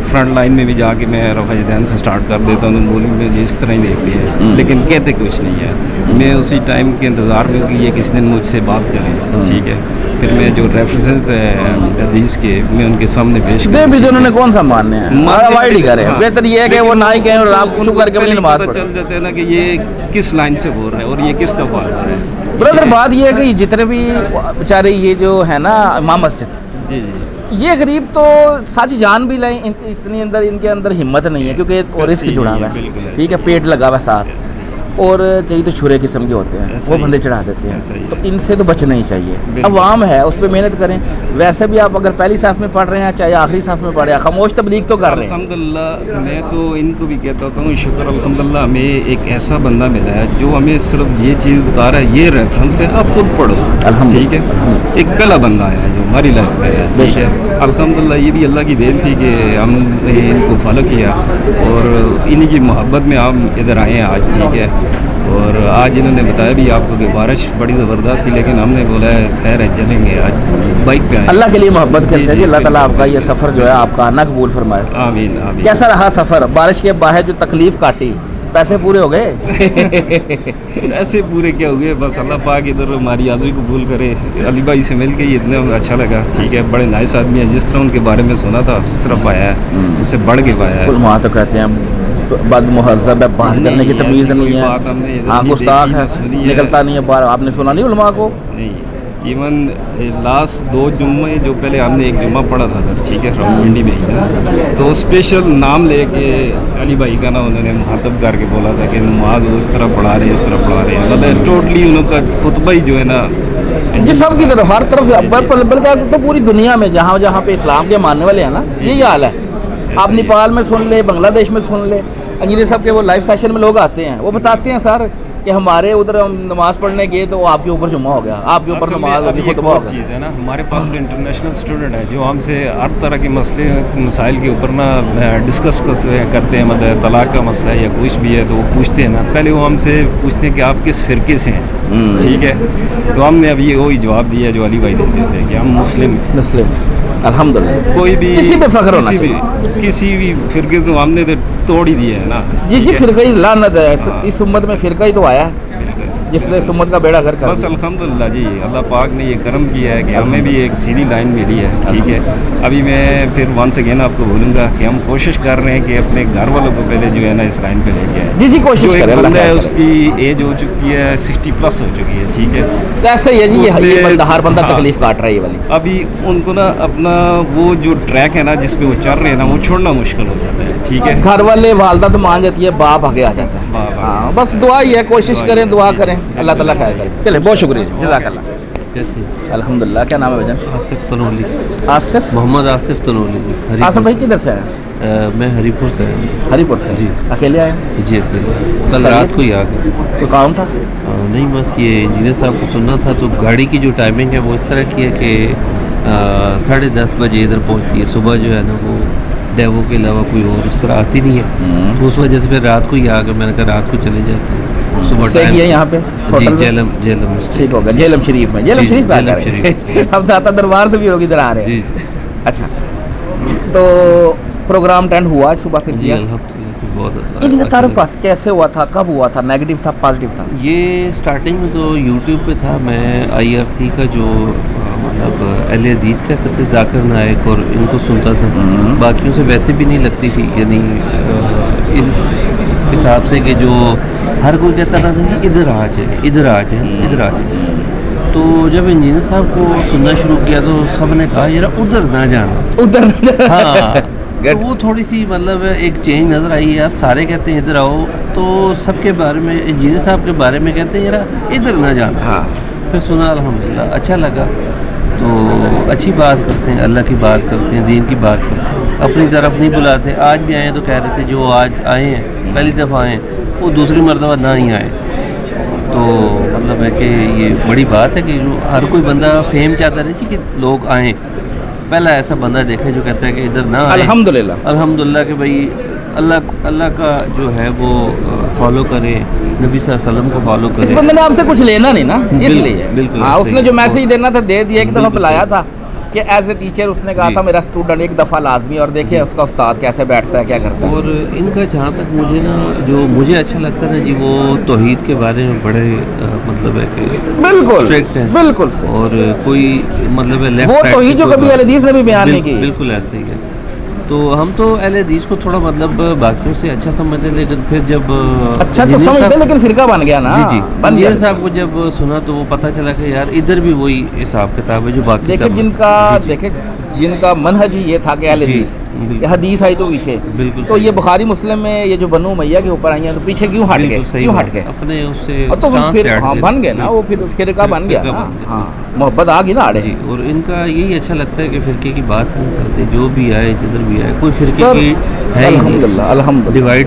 I: फ्रंट लाइन में भी जाके मैं रफ़ा से स्टार्ट कर देता हूँ, तो मौलवी में इस तरह ही देखती है, लेकिन कहते कुछ नहीं है। मैं उसी टाइम के इंतज़ार में हूँ कि ये किसी दिन मुझसे बात करें। ठीक है। फिर मैं जो रेफरेंसेस है हदीस के मैं उनके सामने पेश
E: कर भी उन्होंने कौन सा मानने हैं, अवॉइड ही करें। बेहतर ये है कि वो ना ही कहें और आप चुप करके अपनी नमाज़ पढ़ें।
I: चल जाते हैं ना कि ये किस लाइन से बोल रहे हैं और ये किसका फायदा है।
E: ब्रदर बात ये है कि जितने भी बेचारे ये जो है ना इमाम मस्जिद,
I: जी जी,
E: ये गरीब तो सच जान भी लें, इतनी अंदर इनके अंदर हिम्मत नहीं है क्योंकि रिस्क जुड़ा हुआ है। ठीक है, पेट लगा हुआ साथ, और कई तो छुरे किस्म के होते हैं, वो बंदे चढ़ा देते हैं। तो इनसे तो बचना ही चाहिए। अवाम है, उस पर मेहनत करें। वैसे भी आप अगर पहली साफ में पढ़ रहे हैं चाहे आखिरी साफ में पढ़ रहे हैं, खामोश तबलीग तो कर रहे हैं।
I: अल्हम्दुलिल्लाह मैं तो इनको भी कहता हूँ शुक्र अल्हम्दुलिल्लाह हमें एक ऐसा बंदा मिला है जो हमें सिर्फ ये चीज़ बता रहा है, ये रेफरेंस है, आप खुद पढ़ो। ठीक है। एक पहला बंदा है जो हमारी लाइफ में है। ठीक है। अल्हम्दुलिल्लाह ये भी अल्लाह की देन थी कि हमने इनको फॉलो किया और इन्हीं की मोहब्बत में हम इधर आए हैं आज। ठीक है। और आज इन्होंने बताया भी आपको कि बारिश बड़ी ज़बरदस्त थी, लेकिन हमने बोला है खैर है चलेंगे, आज बाइक पे आए।
E: अल्लाह के लिए मोहब्बत करते हैं जी। अल्लाह ताला आपका ये सफ़र जो है आपका आना कबूल फरमाए।
I: आमीन आमीन।
E: कैसा रहा सफ़र? बारिश के बाहर जो तकलीफ काटी, पैसे पूरे हो गए?
I: पैसे पूरे क्या हो गए, बस अल्लाह पाक इधर हमारी हाज़िरी कबूल करे। अली भाई से मिल के ही इतना अच्छा लगा। ठीक है। बड़े नाइस आदमी है, जिस तरह उनके बारे में सुना था उस तरह पाया है, उससे बढ़ के पाया है।
E: वहाँ तो कहते हैं बद मुहज़्ज़ब है, बात करने की तमीज़ नहीं है, हाँ गुस्ताख है, निकलता नहीं है बाहर। आपने सुना नहीं उलमा को?
I: नहीं, इवन लास्ट 2 जुम्मे जो पहले हमने एक जुम्मा पढ़ा था ठीक है रावलपिंडी में ही ना, तो स्पेशल नाम लेके अली भाई का ना उन्होंने मुखातब करके बोला था कि नमाज वो इस तरह पढ़ा रहे हैं, इस तरह पढ़ा रहे हैं, मतलब टोटली उनका खुतबा ही जो है ना
E: जी सब की तरफ हर तरफ बल्कि तो पूरी दुनिया में जहाँ जहाँ पे इस्लाम के मानने वाले हैं ना यही हाल है। आप नेपाल में सुन ले, बांग्लादेश में सुन ले, इंजीनियर साहब के वो लाइव सेशन में लोग आते हैं, वो बताते हैं सर कि हमारे उधर हम नमाज पढ़ने गए तो आपके ऊपर जुम्मा हो गया, आपके ऊपर नमाज होगी, खुतबा हो गया।
I: चीज़ है ना, हमारे पास तो इंटरनेशनल स्टूडेंट है जो हमसे हर तरह के मसले मसाइल के ऊपर ना डिस्कस करते हैं, मतलब तलाक का मसला है या कुछ भी है तो वो पूछते हैं ना, पहले वो हमसे पूछते हैं कि आप किस फ़िरके से हैं, ठीक है, तो हमने अभी वही जवाब दिया जो अली भाई देते थे कि हम मुस्लिम
E: अल्हम्दुलिल्लाह,
I: कोई भी
E: किसी पे फख्र होना चाहिए,
I: किसी भी फिरके तो हमने तो तोड़ ही दिया है ना।
E: जी फिरका ही लानत है, इस उम्मत में फिरका ही तो आया है जिसने इस उम्मत का बेड़ा घर कर
I: बस अल्हम्दुलिल्लाह जी, अल्लाह पाक ने ये करम किया है कि हमें भी एक सीधी लाइन मिली है, ठीक है। अभी मैं फिर वंस अगेन आपको बोलूँगा कि हम कोशिश कर रहे हैं कि अपने घर वालों को पहले जो है ना इस लाइन पे लेके आए।
E: जी कोशिश करें।
I: बंदा है उसकी एज हो चुकी है 60+ हो चुकी है, ठीक है,
E: ऐसा ही है जी, ये बंदा हर बंदा तकलीफ काट रहा है ये वाली।
I: अभी उनको ना अपना वो जो ट्रैक है ना जिस पे वो चल रहे हैं ना वो छोड़ना मुश्किल हो जाता है, ठीक है।
E: घर वाले वालदा तो मान जाती है, बाप आगे आ जाता है। हाँ बस दुआ ही है, कोशिश करें, दुआ करें, अल्लाह ताला खैर करे। चले बहुत शुक्रिया, जज़ाकल्लाह।
J: कैसे?
E: अल्हम्दुलिल्लाह। क्या नाम है भजन?
J: आसिफ तनोली।
E: आसिफ?
J: मोहम्मद आसिफ तनोली।
E: आसिफ भाई किधर से आए?
J: मैं हरीपुर से आया।
E: हरीपुर से?
J: जी।
E: अकेले आए?
J: जी अकेले, कल रात को ही आ गए।
E: कोई काम था?
J: नहीं, बस ये इंजीनियर साहब को सुनना था, तो गाड़ी की जो टाइमिंग है वो इस तरह की है कि 10:30 बजे इधर पहुँचती है, सुबह जो है ना वो डेवो के अलावा कोई और उस तरह आती नहीं है, तो उस वजह से फिर रात को ही आ गए। मैंने कहा रात को चले जाते हैं, सुबह
E: टाइम है यहाँ पे
J: जी जेलम
E: ठीक होगा, जेलम शरीफ में, जेलम शरीफ अब दाता दरबार से भी लोग इधर आ रहे हैं। अच्छा, तो प्रोग्राम अटेंड हुआ सुबह फिर?
J: जी अल्हम्दुलिल्लाह, बहुत
E: इनका तारुफ कैसे हुआ था, कब हुआ था, नेगेटिव था पॉजिटिव था?
J: ये स्टार्टिंग में तो यूट्यूब पे था, मैं IRC का जो मतलब अहले हदीस कह सकते जाकिर नायक और इनको सुनता था, बाकियों से वैसे भी नहीं लगती थी, यानी इस हिसाब से कि जो हर कोई कहता था कि इधर आ जाए, इधर आ जाए, इधर आ जाए। तो जब इंजीनियर साहब को सुनना शुरू किया तो सब ने कहा यार उधर ना जाना,
E: उधर
J: हाँ तो वो थोड़ी सी मतलब एक चेंज नज़र आई यार, सारे कहते हैं इधर आओ, तो सबके बारे में इंजीनियर साहब के बारे में कहते हैं यार इधर ना जाना।
E: हाँ
J: फिर सुना अल्हम्दुलिल्लाह, अच्छा लगा, तो अच्छी बात करते हैं, अल्लाह की बात करते हैं, दीन की बात करते हैं, अपनी तरफ नहीं बुलाते। आज भी आए तो कह रहे थे जो आज आए हैं पहली दफ़ा आए वो दूसरी मरतबा ना ही आए, तो मतलब है कि ये बड़ी बात है कि जो हर कोई बंदा फेम चाहता नहीं जी कि लोग आएँ। पहला ऐसा बंदा देखा जो कहता है कि इधर ना आए, अल्हम्दुलिल्लाह कि भाई अल्लाह का जो है वो फॉलो करें, नबी सल्लल्लाहु अलैहि वसल्लम को फॉलो करें।
E: इस बंदे ने आपसे कुछ लेना नहीं ना, इसलिए
J: बिल्कुल
E: हाँ, उसने जो मैसेज देना था दे दिया। एक दफ़ा बुलाया था कि एज ए टीचर उसने कहा था मेरा स्टूडेंट एक दफ़ा लाजमी, और देखिए उसका उस्ताद कैसे बैठता है, क्या करता है।
J: और इनका जहाँ तक मुझे ना जो मुझे अच्छा लगता है जी, वो तौहीद के बारे में बड़े मतलब है कि
E: बिल्कुल
J: स्ट्रिक्ट है,
E: बिल्कुल,
J: और कोई मतलब है लेफ्ट
E: वो तौहीद जो कभी अहले हदीस ने भी बयान नहीं की,
J: बिल्कुल ऐसे ही है। तो हम तो अहले हदीस को थोड़ा मतलब बाकियों से अच्छा समझते, लेकिन फिर जब
E: अच्छा तो समझते लेकिन फिरका बन गया ना।
J: जी इंजीनियर साहब को जब सुना तो वो पता चला कि यार इधर भी वही हिसाब किताब है जो बाकी
E: देखे जिनका मनहज ही ये था कि अहले हदीस, हदीस आई तो विषय, तो ये बुखारी मुस्लिम में ये जो बनु उमैया के ऊपर आई हैं तो पीछे क्यों हट गए, क्यों हट गए
J: अपने उससे,
E: तो फिर हाँ बन गए ना, वो फिर फिरका बन गया ना, हाँ मोहब्बत आ गई ना आड़े।
J: और इनका यही अच्छा लगता है कि फिरके की बात नहीं करते, जो भी आए जिधर भी आए, कोई फिरके की है
E: अल्हम्दुलिल्लाह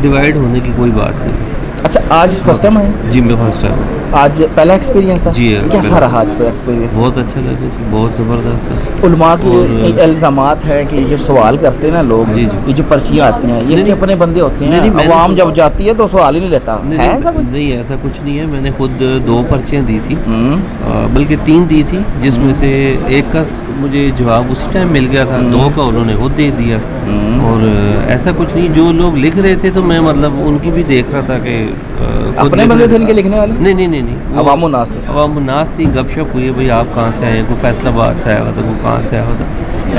J: डिवाइड होने की कोई बात नहीं।
E: अच्छा, आज फर्स्ट टाइम आए?
J: जी मैं फर्स्ट टाइम।
E: आज पहला एक्सपीरियंस था?
J: जी
E: कैसा रहा आज पे एक्सपीरियंस?
J: बहुत अच्छा लगा जी, बहुत ज़बरदस्त है।
E: उलमा के इल्ज़ामात है कि जो सवाल करते हैं ना लोग, ये जो पर्चियाँ आती हैं ये इसके अपने बंदे होते हैं, अवाम जब जाती है तो सवाल ही नहीं लेता है, ऐसा कुछ
J: नहीं, ऐसा कुछ नहीं है। मैंने खुद 2 पर्चियाँ दी थी, बल्कि 3 दी थी, जिसमें से एक का मुझे जवाब उसी टाइम मिल गया था, 2 का उन्होंने खुद दे दिया। और ऐसा कुछ नहीं, जो लोग लिख रहे थे तो मैं मतलब उनकी भी देख रहा था कि
E: अपने बंदे थे इनके लिखने वाले?
J: नहीं, अवामुन्नास थी, गपशप हुई है, भाई आप कहाँ से आए, कोई फैसलाबाद से आया हुआ था, कोई कहाँ से आया हुआ था।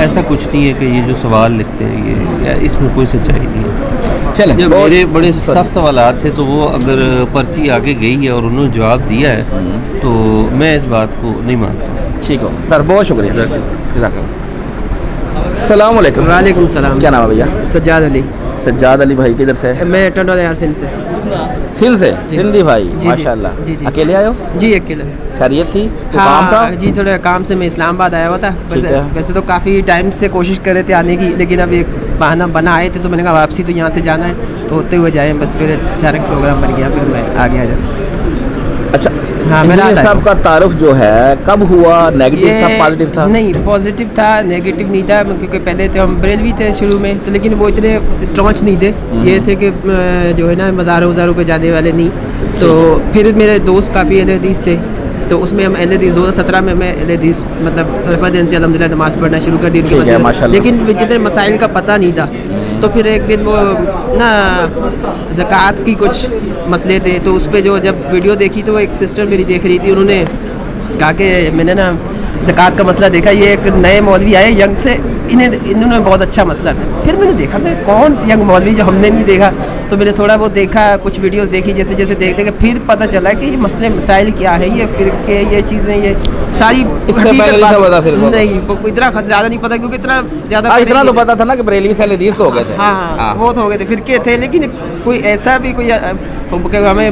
J: ऐसा कुछ नहीं है कि ये जो सवाल लिखते हैं ये इसमें कोई सच्चाई नहीं है।
E: चलें,
J: जब मेरे बड़े सख्त सवालात थे तो वो अगर पर्ची आगे गई है और उन्होंने जवाब दिया है तो मैं इस बात को नहीं मानता।
E: ठीक हो सर, बहुत शुक्रिया। अस्सलाम वालेकुम।
K: वालेकुम सलाम।
E: क्या नाम है भैया?
K: सज्जाद अली।
E: सज्जाद अली भाई किधर से?
K: मैं टंडोला यार सिंध से।
E: सिंध से? सिंधी भाई, माशाल्लाह।
K: जी जी।
E: अकेले आए हो?
K: जी अकेले।
E: खैरियत थी?
K: हाँ,
E: काम था?
K: जी थोड़ा काम से मैं इस्लामाबाद आया हुआ था। वैसे तो काफ़ी टाइम से कोशिश कर रहे थे आने की, लेकिन अब एक बहाना बना आए थे तो मैंने कहा वापसी तो यहाँ से जाना है तो होते हुए जाएँ, बस फिर अचानक प्रोग्राम बन गया, फिर मैं आ गया जब।
E: अच्छा,
K: हाँ, मेरा
E: साहब का तारुफ जो है कब हुआ? नेगेटिव था, पॉजिटिव था?
K: नहीं, पॉजिटिव था, नेगेटिव नहीं था, क्योंकि पहले तो हम बरेलवी थे शुरू में, तो लेकिन वो इतने स्ट्रॉन्च नहीं थे। ये थे कि जो है ना मज़ारों पे जाने वाले नहीं। तो फिर मेरे दोस्त काफ़ी अहले हदीस थे, तो उसमें हम अहले हदीस 2017 में मैं अहले हदीस मतलब रफ़ा दिन से अल्हम्दुलिल्लाह नमाज़ पढ़ना शुरू कर दी उनके मसाइल, लेकिन जितने मसाइल का पता नहीं था। तो फिर एक दिन वो ना ज़कात की कुछ मसले थे, तो उस पर जो जब वीडियो देखी तो वो एक सिस्टर मेरी देख रही थी, उन्होंने कहा कि मैंने ना ज़कात का मसला देखा, ये एक नए मौलवी आए यंग से, इन्होंने बहुत अच्छा मसला है। फिर मैंने देखा मैं कौन यंग मौलवी जो हमने नहीं देखा, तो मैंने थोड़ा बहुत देखा, कुछ वीडियोस देखी, जैसे जैसे देखते गए फिर पता चला कि ये मसले मसाइल क्या है, ये फ़िरके, ये चीज़ें, ये सारी नहीं इतना ज़्यादा नहीं पता, क्योंकि इतना
E: तो पता था ना कि बरेलवी से हदीस तो हो गए थे।
K: हाँ, वो तो हो गए थे, फ़िरके थे, लेकिन कोई ऐसा भी कोई हमें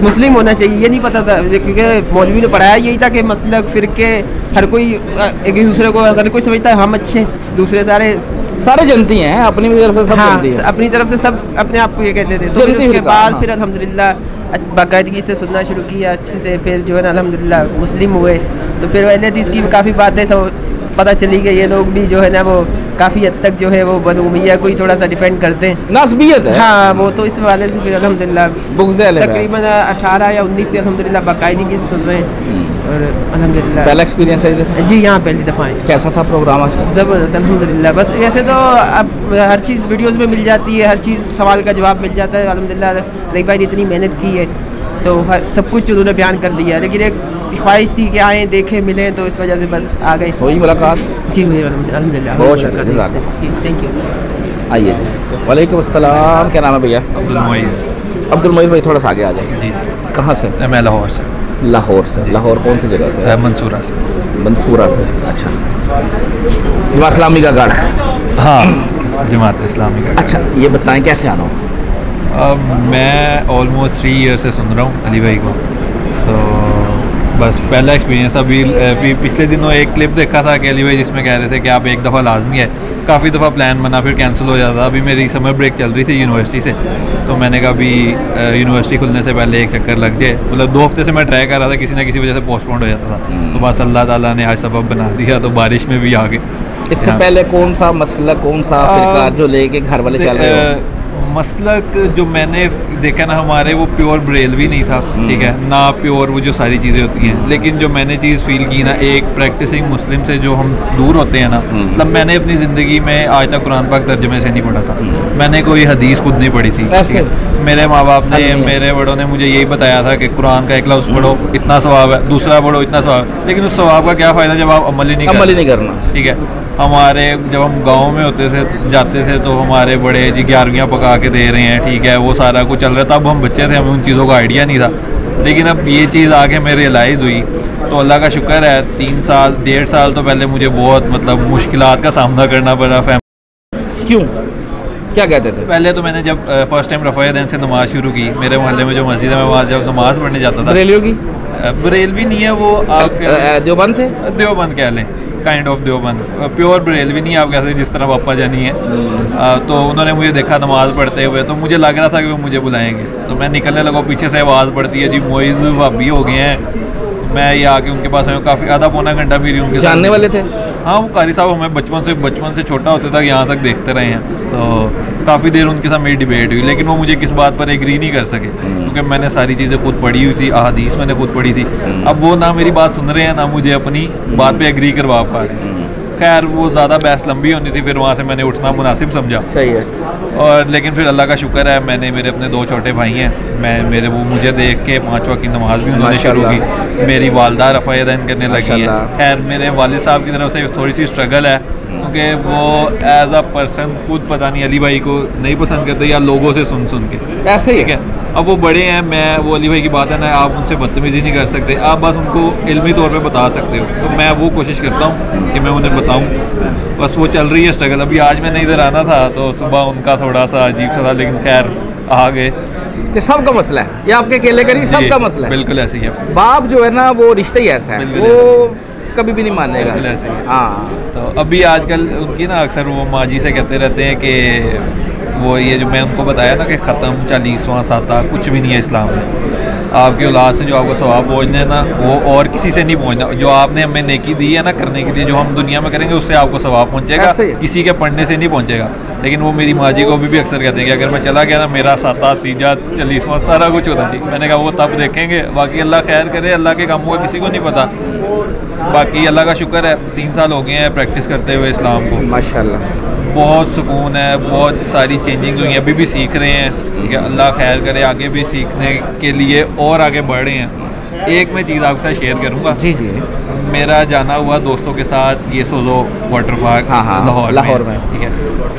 K: मुस्लिम होना चाहिए ये नहीं पता था, क्योंकि मौलवी ने पढ़ाया यही था कि मसलक फ़िरके हर कोई एक दूसरे को, अगर कोई समझता है हम अच्छे, दूसरे सारे
E: जनती हैं, अपनी तरफ से सब जनती हैं।
K: अपनी तरफ से सब अपने आप को ये कहते थे। तो फिर उसके बाद फिर अल्हम्दुलिल्लाह बाकायदगी से सुनना शुरू किया अच्छे से, फिर जो है ना अल्हम्दुलिल्लाह मुस्लिम हुए। तो फिर अहले हदीस की काफ़ी बातें सब पता चली कि ये लोग भी जो है ना वो काफ़ी हद तक जो है वो बनु उमैया को ही थोड़ा सा डिफेंड करते हैं,
E: नस्बियत है।
K: हाँ, वो तो इस वाले से फिर अल्हम्दुलिल्लाह तकरीबन 18 या 19 से अल्हम्दुलिल्लाह बाकायदगी से सुन रहे हैं, और अल्हम्दुलिल्लाह
E: पहला एक्सपीरियंस है इधर?
K: जी हाँ, पहली दफ़ा है।
E: कैसा था प्रोग्राम आज?
K: ज़बरदस्त अल्हम्दुलिल्लाह। बस ऐसे तो अब हर चीज़ वीडियोस में मिल जाती है, हर चीज़ सवाल का जवाब मिल जाता है अल्हम्दुलिल्लाह। रही भाई ने इतनी मेहनत की है तो सब कुछ उन्होंने बयान कर दिया, लेकिन एक ख्वाहिश थी कि आएँ देखें मिलें, तो इस वजह से बस आ गए।
E: हुई मुलाकात?
K: जी हुई अल्हम्दुलिल्लाह,
E: बहुत शुक्रिया।
K: Thank you.
E: आइए। वालेकुम अस्सलाम। क्या नाम है भैया?
G: अब्दुल मोइज़।
E: अब्दुल मोइज़ भाई थोड़ा सा आगे आ जाए।
G: जी।
E: कहाँ से?
G: मैं लाहौर से।
E: लाहौर से? लाहौर कौन सी जगह से?
G: मंसूरा से।
E: मंसूरा से, अच्छा। जमात इस्लामी का गढ़?
G: हाँ, जमात इस्लामी का।
E: अच्छा, ये बताएं कैसे आना हो?
G: मैं ऑलमोस्ट 3 ईयर से सुन रहा हूँ अली भाई को, तो बस पहला एक्सपीरियंस। अभी पिछले दिनों एक क्लिप देखा था कि अली भाई जिसमें कह रहे थे कि आप एक दफ़ा लाजमी है, काफ़ी दफ़ा प्लान बना फिर कैंसिल हो जाता। अभी मेरी समर ब्रेक चल रही थी यूनिवर्सिटी से, तो मैंने कहा अभी यूनिवर्सिटी खुलने से पहले एक चक्कर लग जाए। मतलब 2 हफ्ते से मैं ट्राई कर रहा था, किसी ना किसी वजह से पोस्टपोन हो जाता था, तो बस अल्लाह ताला ने आज सबब बना दिया, तो बारिश में भी आ गए।
E: इससे पहले कौन सा मसला, कौन सा फिरका जो लेके घर वाले चल रहे हो?
G: मसलक जो मैंने देखा ना, हमारे वो प्योर बरेलवी नहीं था, ठीक है ना, प्योर वो जो सारी चीज़ें होती हैं, लेकिन जो मैंने चीज़ फील की ना, एक प्रैक्टिसिंग मुस्लिम से जो हम दूर होते हैं ना, मतलब मैंने अपनी ज़िंदगी में आज तक कुरान पाक तर्जुमे से नहीं पढ़ा था, मैंने कोई हदीस खुद नहीं पढ़ी थी। मेरे माँ बाप ने, मेरे बड़ों ने मुझे यही बताया था कि कुरान का एक लफ्ज़ पढ़ो इतना सवाब है, दूसरा पढ़ो इतना सवाब है, लेकिन उस सवाब का क्या फ़ायदा जब आप अमल ही नहीं
E: करना।
G: ठीक है, हमारे जब हम गांव में होते थे, जाते थे, तो हमारे बड़े जी 11वीं पका के दे रहे हैं, ठीक है, वो सारा कुछ चल रहा था। अब हम बच्चे थे, हमें उन चीज़ों का आइडिया नहीं था, लेकिन अब ये चीज़ आके मैं रियलाइज़ हुई, तो अल्लाह का शुक्र है 3 साल 1.5 साल तो पहले मुझे बहुत मतलब मुश्किलात का सामना करना पड़ा।
E: क्यों, क्या कहते थे?
G: पहले तो मैंने जब फर्स्ट टाइम रफ़ा दिन से नमाज़ शुरू की, मेरे मोहल्ले में जो मस्जिद है, मैं वहाँ जब नमाज़ पढ़ने जाता था।
E: बरेलियों की?
G: बरेलवी नहीं है वो,
E: देवबंद थे,
G: देवबंद कह लें, kind of Deoband, pure Barelvi नहीं आप कैसे, जिस तरह पापा जानी है। तो उन्होंने मुझे देखा नमाज़ पढ़ते हुए, तो मुझे लग रहा था कि वो मुझे बुलाएंगे, तो मैं निकलने लगा, पीछे से आवाज़ पड़ती है जी मोइज़ भाभी हो गए हैं। मैं ये आके उनके पास आया, काफ़ी आधा पौना घंटा मेरी उनके
E: जानने वाले थे।
G: हाँ, वो कारी साहब हमें बचपन से छोटा होते तक यहाँ तक देखते रहे हैं, तो काफ़ी देर उनके साथ मेरी डिबेट हुई, लेकिन वो मुझे किस बात पर एग्री नहीं कर सके, क्योंकि मैंने सारी चीज़ें खुद पढ़ी हुई थी, अहादीस मैंने खुद पढ़ी थी। अब वो ना मेरी बात सुन रहे हैं, ना मुझे अपनी बात पे एग्री करवा पा रहे हैं। खैर वो ज़्यादा बहस लंबी होनी थी, फिर वहाँ से मैंने उठना मुनासिब समझा।
E: सही है।
G: और लेकिन फिर अल्लाह का शुक्र है, मैंने मेरे अपने 2 छोटे भाई हैं, मेरे वो मुझे देख के 5 वक्त की नमाज भी उन्होंने शुरू की, मेरी वालदा रफ़ा दिन करने लगी है। खैर मेरे वालिद साहब की तरफ से थोड़ी सी स्ट्रगल है, क्योंकि वो एज अ पर्सन खुद पता नहीं अली भाई को नहीं पसंद करते या लोगों से सुन के
E: ऐसे ही
G: ठीक है। अब वो बड़े हैं, मैं वो अली भाई की बात है ना, आप उनसे बदतमीजी नहीं कर सकते, आप बस उनको इल्मी तौर पे बता सकते हो। तो मैं वो कोशिश करता हूँ कि मैं उन्हें बताऊँ, बस वो चल रही है स्ट्रगल। अभी आज मैंने इधर आना था तो सुबह उनका थोड़ा सा अजीब सा था, लेकिन खैर आ गए।
E: कि सबका मसला है, ये आपके अकेले का नहीं, सबका मसला है।
G: बिल्कुल ऐसे ही है।
E: बाप जो है ना वो रिश्ता ही ऐसा है, वो कभी भी नहीं मानेगा।
G: बिल्कुल ऐसे ही।
E: हाँ,
G: तो अभी आजकल उनकी ना अक्सर वो माजी से कहते रहते हैं कि वो ये जो मैं उनको बताया ना कि ख़त्म 40वां साता कुछ भी नहीं है इस्लाम में। आपकी औलाद से जो आपको सवाब पहुँचना है ना, वो और किसी से नहीं पहुँचना। जो आपने हमें नेकी दी है ना करने के लिए, जो हम दुनिया में करेंगे उससे आपको सवाब पहुँचेगा, किसी के पढ़ने से नहीं पहुँचेगा। लेकिन वो मेरी माँ जी को भी अक्सर कहते हैं कि अगर मैं चला गया ना, मेरा साता तीजा 40वां सारा कुछ होता थी। मैंने कहा वो तब देखेंगे, बाकी अल्लाह खैर करे, अल्लाह के कामों का किसी को नहीं पता। बाकी अल्लाह का शुक्र है 3 साल हो गए हैं प्रैक्टिस करते हुए इस्लाम को,
E: माशाल्लाह।
G: बहुत सुकून है, बहुत सारी चेंजिंग हुई हैं, अभी भी सीख रहे हैं। ठीक है, अल्लाह खैर करे, आगे भी सीखने के लिए और आगे बढ़ रहे हैं। एक मैं चीज़ आपके साथ शेयर करूँगा।
E: जी जी।
G: मेरा जाना हुआ दोस्तों के साथ ये सोजो वाटर पार्क लाहौर में। ठीक है,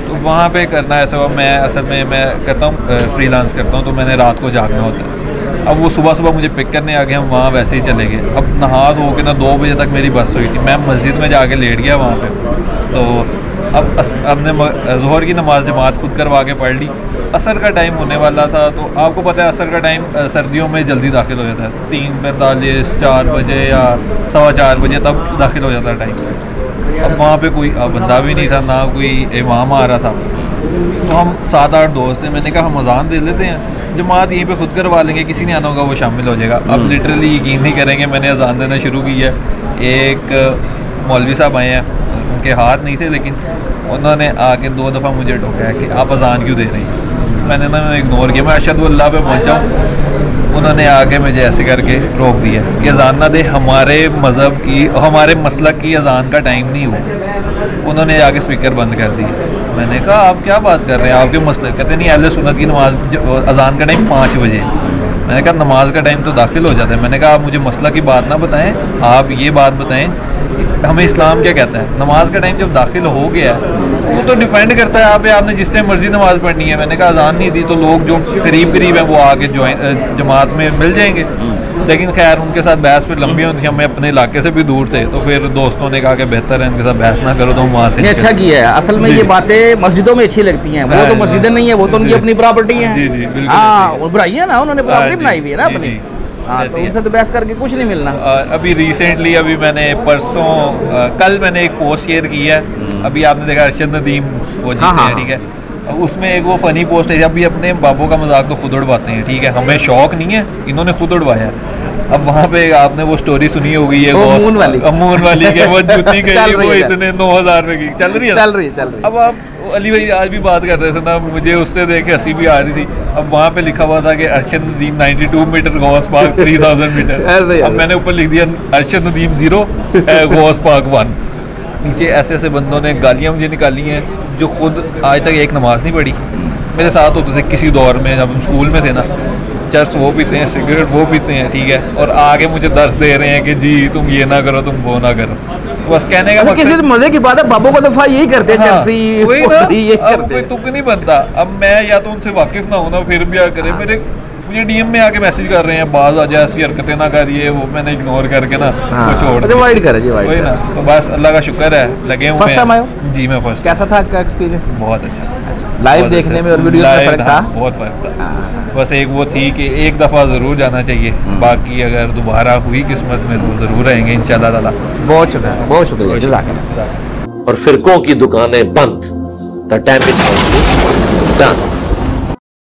G: तो वहाँ पे करना ऐसा हुआ, मैं असल में मैं करता हूँ फ्रीलांस करता हूँ, तो मैंने रात को जागना होता है। अब वो सुबह सुबह मुझे पिक करने आ गए, हम वहाँ वैसे ही चले गए। अब नहा धो के ना 2 बजे तक मेरी बस हुई थी, मैं मस्जिद में जाके लेट गया वहाँ पे। तो अब हमने ज़ोहर की नमाज़ जमात खुद करवा के पढ़ ली। असर का टाइम होने वाला था, तो आपको पता है असर का टाइम सर्दियों में जल्दी दाखिल हो जाता है, 3:45 4 बजे या 4:15 बजे तब दाखिल हो जाता है टाइम। अब वहाँ पे कोई बंदा भी नहीं था, ना कोई इमाम आ रहा था। तो हम 7-8 दोस्त हैं, मैंने कहा हम अज़ान दे लेते हैं, जमात यहीं पे खुद करवा लेंगे, किसी ने आना होगा वो शामिल हो जाएगा। अब लिटरली यकीन नहीं करेंगे, मैंने अज़ान देना शुरू की है। एक मौलवी साहब आए हैं, उनके हाथ नहीं थे, लेकिन उन्होंने आके 2 दफ़ा मुझे टोका है कि आप अज़ान क्यों दे रही हैं। मैंने ना इग्नोर किया, मैं अशहदु अल्लाह पे पहुँचा हूँ। उन्होंने आके मुझे ऐसे करके रोक दिया कि अज़ान ना दे, हमारे मज़हब की, हमारे मसलक की अज़ान का टाइम नहीं हुआ। उन्होंने आके स्पीकर बंद कर दिया। मैंने कहा आप क्या बात कर रहे हैं, आपके मसले? कहते नहीं, अहले सुन्नत की नमाज अज़ान का टाइम 5 बजे। मैंने कहा नमाज का टाइम तो दाखिल हो जाता है। मैंने कहा आप मुझे मसला की बात ना बताएं, आप ये बात बताएं कि हमें इस्लाम क्या कहता है। नमाज का टाइम जब दाखिल हो गया वो तो डिपेंड करता है आप पे, आपने जिस टाइम मर्जी नमाज पढ़नी है। मैंने कहा अज़ान नहीं दी तो लोग जो करीब करीब हैं वो आके जमात में मिल जाएंगे। लेकिन खैर उनके साथ बहस फिर लंबी होती थी, हमें अपने इलाके से भी दूर थे, तो फिर दोस्तों ने कहा कि बेहतर है इनके साथ बहस ना करो, तो हम वहाँ से।
E: अच्छा किया है, असल में ये बातें मस्जिदों में अच्छी लगती हैं, वो तो मस्जिदें नहीं है, वो तो उनकी अपनी प्रॉपर्टी है।
G: जी जी बिल्कुल।
E: हाँ, वो बुराई है ना, उन्होंने प्रॉपर्टी बनाई हुई है ना अपनी। हाँ, तो उनसे तो बहस करके कुछ नहीं मिलना।
G: अभी रिसेंटली अभी मैंने परसों कल मैंने एक पोस्ट शेयर की है, अभी आपने देखा अरशद नदीम वो जीते हैं, ठीक है। उसमें एक वो फनी पोस्ट है, अभी अपने बाबों का मजाक तो खुद उड़वाते हैं, ठीक है, हमें शौक नहीं है, इन्होंने खुद उड़वाया। अब वहाँ पे आपने वो स्टोरी सुनी होगी है
E: मून वाली
G: के वो जूती गई वो इतने 9,000 रुपए की चल रही है। अब आप अली भाई आज भी बात कर रहे थे ना, मुझे उससे देख के हंसी भी आ रही थी। अब वहाँ पे लिखा हुआ था कि अरशद नदीम 92 मीटर, गौस पार्क 3000 मीटर। अब मैंने ऊपर लिख दिया अरशद नदीम 0, गौस पार्क 1। नीचे ऐसे ऐसे बंदों ने गालियाँ मुझे निकाली हैं जो खुद आज तक एक नमाज नहीं पढ़ी। मेरे साथ होते थे किसी दौर में, जब हम स्कूल में थे ना, चर्च वो पीते हैं, सिगरेट वो पीते हैं, ठीक है, और आगे मुझे दर्स दे रहे हैं कि जी तुम ये ना करो, तुम वो ना करो। बस कहने का
E: किसी मजे की बात है, बाबों का दफा यही करते हैं।
G: हाँ, वही ना, अब कोई तुक नहीं बनता। अब मैं या तो उनसे वाकिफ ना होना, फिर भी करे मुझे डीएम में आके मैसेज कर रहे हैं, बाज आ जाए, ऐसी हरकतें ना करिए, वो मैंने इग्नोर करके ना वो छोड़ दिया। वही ना, तो बस अल्लाह का शुक्र है लगे हुए।
E: फर्स्ट टाइम आए?
G: जी मैं फर्स्ट।
E: कैसा था आज का एक्सपीरियंस?
G: बहुत अच्छा।
E: लाइव देखने में और वीडियो में फर्क था?
G: बहुत फर्क था। बस एक वो थी कि एक दफ़ा ज़रूर जाना चाहिए, बाकी अगर दोबारा हुई किस्मत में तो ज़रूर रहेंगे इंशाल्लाह ताला।
E: बहुत शुक्रिया जज़ाकल्लाह।
A: और फिरकों की दुकानें बंद, द डैमेज डन।